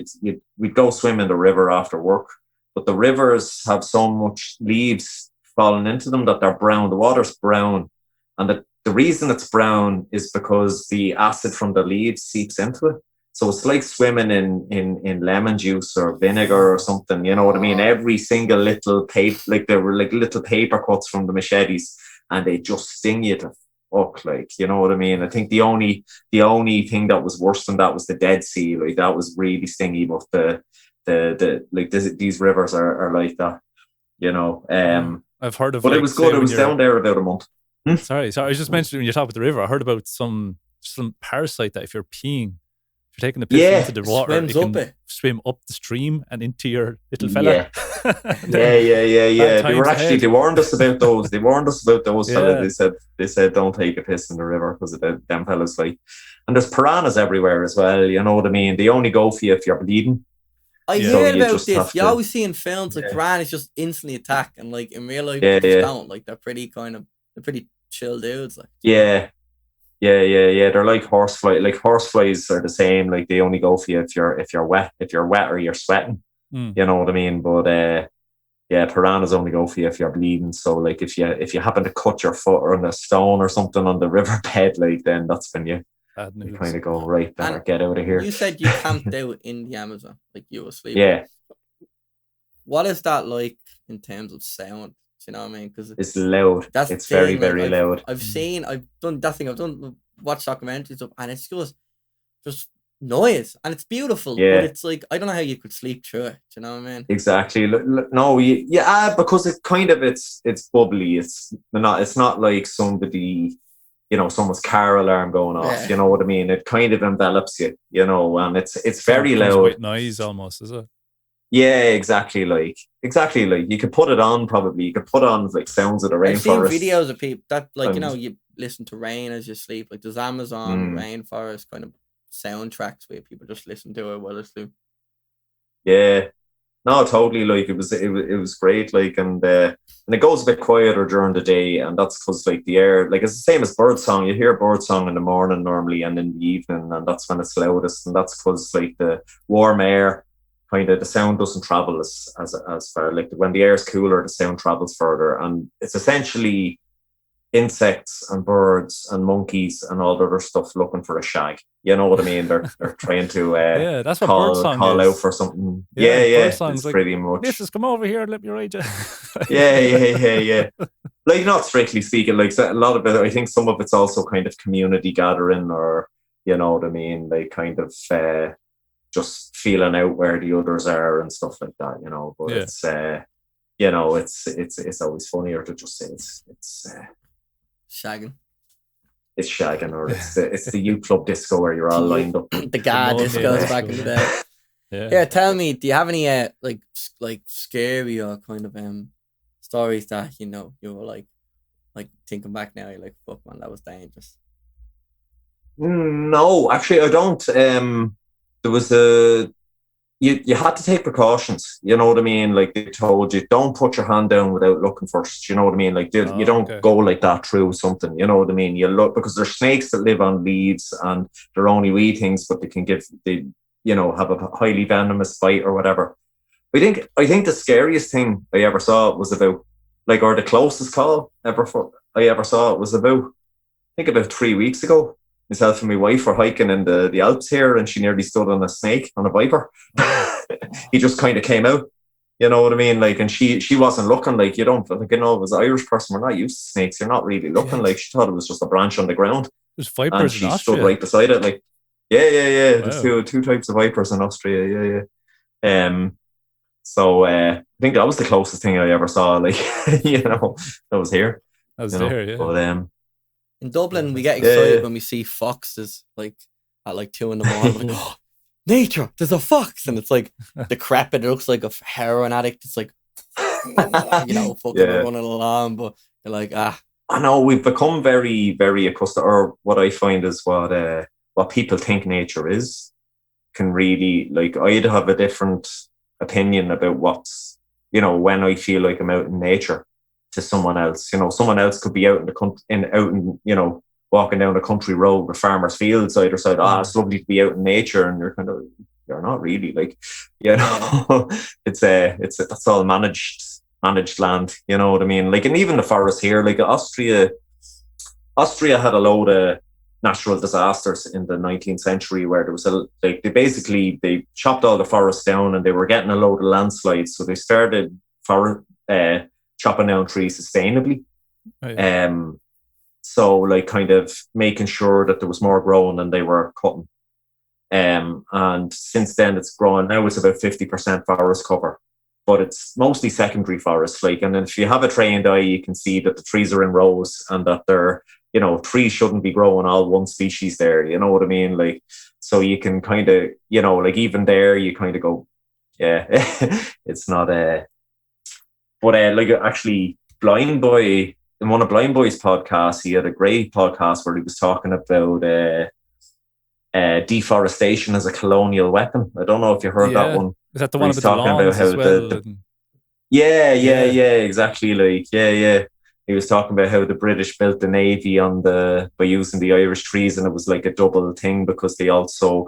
we'd go swim in the river after work. But the rivers have so much leaves falling into them that they're brown. The water's brown, and the reason it's brown is because the acid from the leaves seeps into it. So it's like swimming in lemon juice or vinegar or something. You know what I mean? Every single little paper, like, there were like little paper cuts from the machetes, and they just sting you to fuck, like, you know what I mean? I think the only thing that was worse than that was the Dead Sea. Like, that was really stingy, but these rivers are like that, you know. I've heard of, but like, it was good. It was down there about a month. Sorry, I was just mentioning when you're talking about the river, I heard about some parasite that if you're peeing, if you're taking a piss into the water, it can swim up the stream and into your little fella. Yeah. They warned us about those. Fella. They said don't take a piss in the river because of them fellas, like. And there's piranhas everywhere as well, you know what I mean? They only go for you if you're bleeding. I heard about this. You always see in films like piranhas just instantly attack, and like in real life they just don't. Like they're pretty chill dudes, like. Yeah. They're like horseflies. Like horseflies are the same. Like they only go for you if you're wet or you're sweating. You know what I mean? But piranhas only go for you if you're bleeding. So like if you happen to cut your foot on a stone or something on the riverbed, like then that's when you kind of go right there, get out of here. You said you camped out in the Amazon, like you were sleeping. Yeah. What is that like in terms of sound? You know what I mean? Because it's loud. It's very, very loud. I've done watch documentaries of, and it's just noise, and it's beautiful. But it's like, I don't know how you could sleep through it. You know what I mean? Exactly. No, because it kind of it's bubbly. It's not like somebody, you know, someone's car alarm going off. Yeah. You know what I mean? It kind of envelops you. You know, and it's very loud. White noise almost, is it? Yeah, exactly. Like you could put it on. Probably you could put on like sounds of the rainforest. I've seen videos of people that, like, you know, you listen to rain as you sleep. Like there's Amazon rainforest kind of soundtracks where people just listen to it while they sleep. Yeah, no, totally. Like it was great. Like and it goes a bit quieter during the day, and that's because like the air, like it's the same as birdsong. You hear birdsong in the morning normally, and in the evening, and that's when it's loudest. And that's because like the warm air, kind of the sound doesn't travel as far. Like when the air is cooler, the sound travels further, and it's essentially insects and birds and monkeys and all the other stuff looking for a shag. You know what I mean? They're trying to that's what call out for something. Yeah. It's like, pretty much. Just come over here and let me ride you. yeah. Like not strictly speaking, like a lot of it. I think some of it's also kind of community gathering, or you know what I mean. Like kind of just feeling out where the others are and stuff like that. You know, but it's you know, it's always funnier to just say it's shagging. It's shagging, or it's the U Club disco where you're all lined up. The discos back in the day. Yeah, tell me, do you have any like scary or kind of stories that, you know, you were like thinking back now, you're like, fuck man, that was dangerous? No, actually I don't. There was you had to take precautions, you know what I mean? Like they told you, don't put your hand down without looking first, you know what I mean? Like you don't go like that through something, you know what I mean? You look, because there's snakes that live on leaves and they're only wee things, but they you know, have a highly venomous bite or whatever. I think the scariest thing I ever saw was about, like, or the closest call I ever saw was about 3 weeks ago. Myself and my wife were hiking in the Alps here, and she nearly stood on a snake, on a viper. He just kind of came out, you know what I mean? Like, and she wasn't looking, like, you don't, like, you know, as an Irish person, we're not used to snakes. You're not really looking. Like, she thought it was just a branch on the ground. There's vipers and she in Austria. stood right beside it, like, yeah. Wow. There's two types of vipers in Austria, yeah. So I think that was the closest thing I ever saw, like, you know, that was here. That was there, yeah. But in Dublin, we get excited when we see foxes, like at like 2 a.m. Like, oh, nature, there's a fox, and it's like decrepit. It looks like a heroin addict. It's like, you know, fucking running along, but you're like, I know we've become very, very accustomed. Or what I find is what people think nature is can really, like, I'd have a different opinion about what's, you know, when I feel like I'm out in nature to someone else. You know, someone else could be out in the country, you know, walking down a country road with farmers' fields either side. It's lovely to be out in nature, and you're not really, like, you know. it's that's all managed land. You know what I mean? Like, and even the forest here, like Austria had a load of natural disasters in the 19th century where there was they chopped all the forests down, and they were getting a load of landslides, so they started chopping down trees sustainably. So like kind of making sure that there was more growing and they were cutting. And since then it's grown. Now it's about 50% forest cover, but it's mostly secondary forest. Like, and if you have a trained eye, you can see that the trees are in rows and that they're, you know, trees shouldn't be growing all one species there. You know what I mean? Like, so you can kind of, you know, like even there, you kind of go, yeah, it's not but like actually Blind Boy, in one of Blind Boy's podcasts, he had a great podcast where he was talking about deforestation as a colonial weapon. I don't know if you heard that one. Is that the one about the lawns as well? Yeah, exactly. Like, yeah. He was talking about how the British built the Navy by using the Irish trees, and it was like a double thing because they also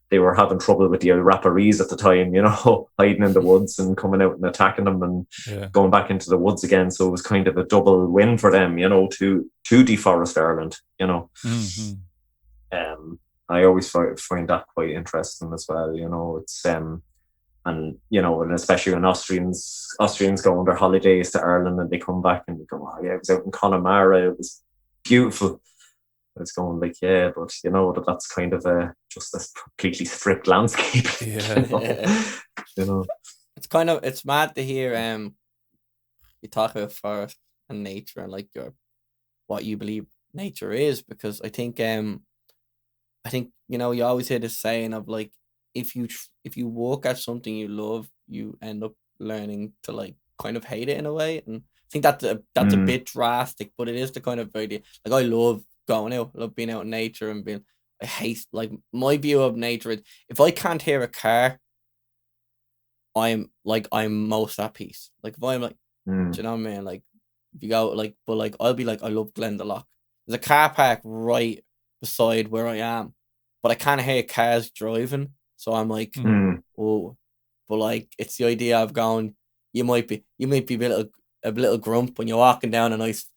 they were having trouble with the Rapparees at the time, you know, hiding in the woods and coming out and attacking them and going back into the woods again. So it was kind of a double win for them, you know, to deforest Ireland, you know. Mm-hmm. I always find that quite interesting as well, you know. It's and you know, and especially when Austrians go on their holidays to Ireland and they come back and they go, oh yeah, it was out in Connemara, it was beautiful. It's going like, yeah, but you know that's kind of just a completely stripped landscape. You know, it's mad to hear you talk about forest and nature and like what you believe nature is, because I think you know, you always hear this saying of like, if you work at something you love, you end up learning to like kind of hate it in a way. And I think that's a bit drastic, but it is the kind of idea. Like I love going out, I love being out in nature and being. I hate, like, my view of nature is if I can't hear a car, I'm most at peace. Like if I'm like, do you know what I mean? Like if you go like, but like I'll be like, I love Glendalough. There's a car park right beside where I am, but I can't hear cars driving. So I'm like, oh, but like it's the idea of going. You might be a little grump when you're walking down a nice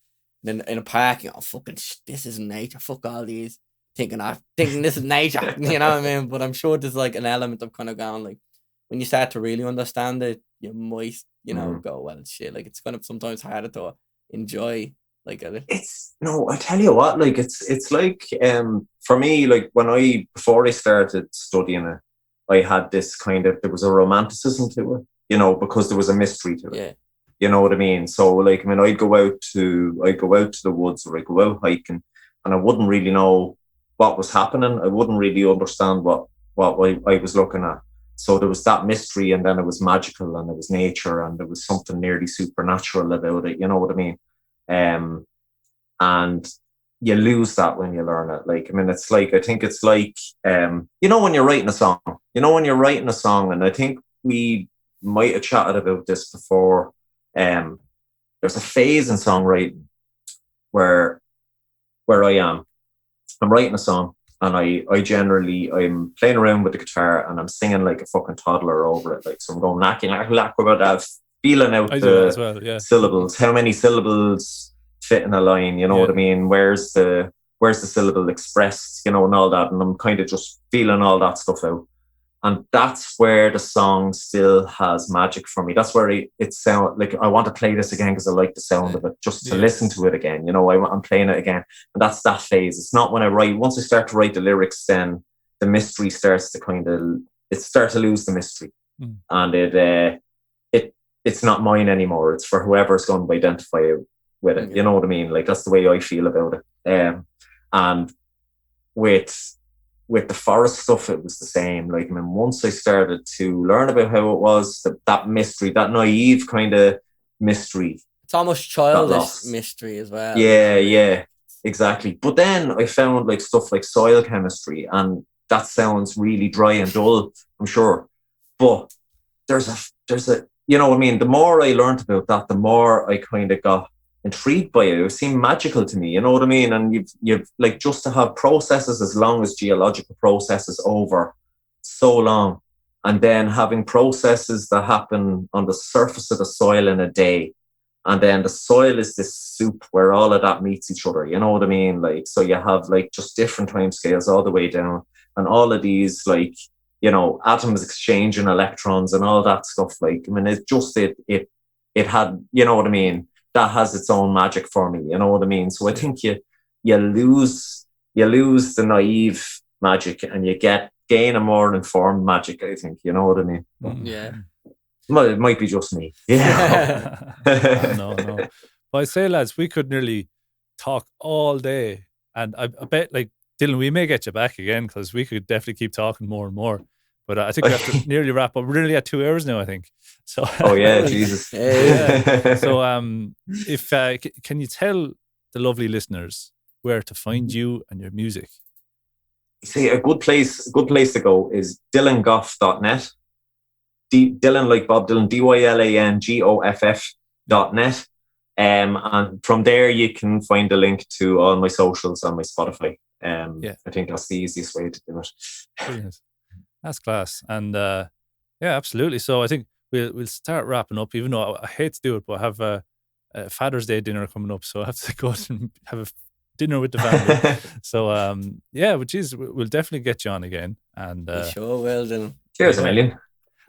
in a park. You know, fucking this isn't nature. Fuck all these thinking this is nature. You know what I mean? But I'm sure there's like an element of kind of going like when you start to really understand it, you might go, well shit. Like it's kind of sometimes harder to enjoy. Like I tell you what, like it's like for me, like before I started studying it, I had this there was a romanticism to it, you know, because there was a mystery to it. Yeah. You know what I mean? So like, I mean, I'd go out to the woods or I'd go out hiking and I wouldn't really know what was happening. I wouldn't really understand what I was looking at. So there was that mystery, and then it was magical, and it was nature, and there was something nearly supernatural about it. You know what I mean? And you lose that when you learn it. Like, I mean, it's like, I think it's like, you know, when you're writing a song, and I think we might have chatted about this before. There's a phase in songwriting where I'm writing a song, and I'm playing around with the guitar and I'm singing like a fucking toddler over it. Like, so I'm going lack about that, feeling out the syllables, how many syllables fit in a line, you know what I mean? Where's the syllable expressed, you know, and all that. And I'm kind of just feeling all that stuff out. And that's where the song still has magic for me. That's where it sounds like I want to play this again because I like the sound of it, just to listen to it again. You know, I'm playing it again. And that's that phase. It's not when once I start to write the lyrics, then the mystery starts to starts to lose the mystery. And it's not mine anymore. It's for whoever's going to identify with it. You know what I mean? Like, that's the way I feel about it. And with the forest stuff, it was the same. Like, I mean, once I started to learn about how it was, that mystery, that naive kind of mystery. It's almost childish mystery as well. Yeah, exactly. But then I found like stuff like soil chemistry, and that sounds really dry and dull, I'm sure. But there's a, you know what I mean? The more I learned about that, the more I kind of got intrigued by it. It seemed magical to me, you know what I mean? And you've like, just to have processes as long as geological processes over so long, and then having processes that happen on the surface of the soil in a day, and then the soil is this soup where all of that meets each other, you know what I mean? Like, so you have like just different time scales all the way down, and all of these, like, you know, atoms exchanging electrons and all that stuff. Like, I mean, it had, you know what I mean? that has its own magic for me. You know what I mean? So I think you lose the naive magic and you gain a more informed magic, I think. You know what I mean? Yeah. It might be just me. Yeah. No. But I say, lads, we could nearly talk all day. And I bet, like, Dylan, we may get you back again because we could definitely keep talking more and more. But I think we have to nearly wrap up. We're nearly at 2 hours now, I think. So. Oh yeah, Jesus. Yeah. So, if can you tell the lovely listeners where to find you and your music? See, a good place to go is dylangoff.net. Dylan like Bob Dylan, DYLANGOFF.net. And from there you can find a link to all my socials on my Spotify. I think that's the easiest way to do it. Brilliant. That's class. And yeah, absolutely. So I think we'll start wrapping up, even though I hate to do it, but I have a Father's Day dinner coming up, so I have to go out and have a dinner with the family. So yeah, which is, we'll definitely get you on again. And sure will, Dylan. Cheers a million.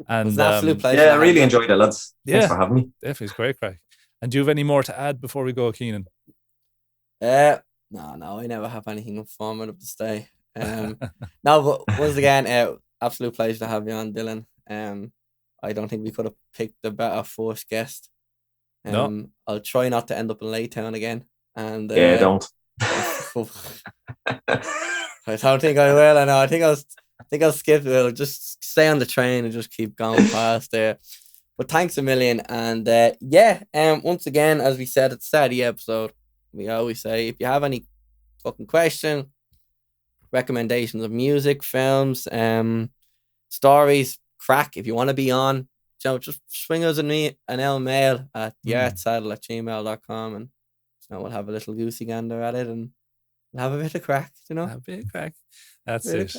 And it was an absolute pleasure. Yeah, I really enjoyed it, lads. Thanks for having me. Definitely, it's great crack. And do you have any more to add before we go, Kenan? No, I never have anything informative to say. No, but once again, absolute pleasure to have you on, Dylan. I don't think we could have picked a better first guest. No. I'll try not to end up in Laytown again. And yeah, don't. I don't think I will. I know. I think I'll skip it. I'll just stay on the train and just keep going past there. But thanks a million. And once again, as we said at the start of the episode, we always say, if you have any fucking question, recommendations of music, films, stories, crack, if you want to be on, just swing us an mail at theartsaddle@gmail.com, and we'll have a little goosey gander at it and we'll have a bit of crack, Have a bit of crack. That's it.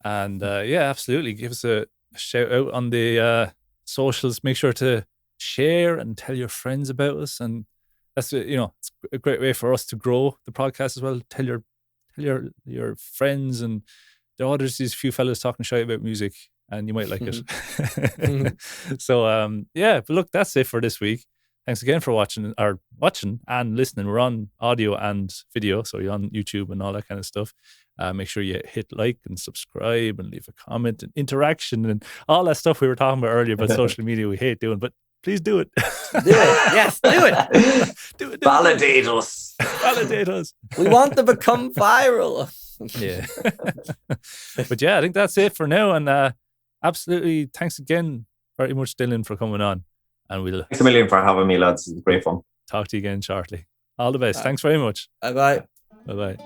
And yeah, absolutely. Give us a shout out on the socials. Make sure to share and tell your friends about us, and that's it's a great way for us to grow the podcast as well. Tell your friends, and there are these few fellas talking shy about music, and you might like it. So but look, that's it for this week. Thanks again for watching and listening. We're on audio and video, so you're on YouTube and all that kind of stuff. Make sure you hit like and subscribe and leave a comment and interaction and all that stuff we were talking about earlier about social media we hate doing, but please do it. Do it. Yes, do it. do it. Validate us. Validate us. We want to become viral. Yeah. But yeah, I think that's it for now. And absolutely, thanks again very much, Dylan, for coming on. And thanks a million for having me, lads. It was great fun. Talk to you again shortly. All the best. Thanks very much. Bye-bye. Bye-bye.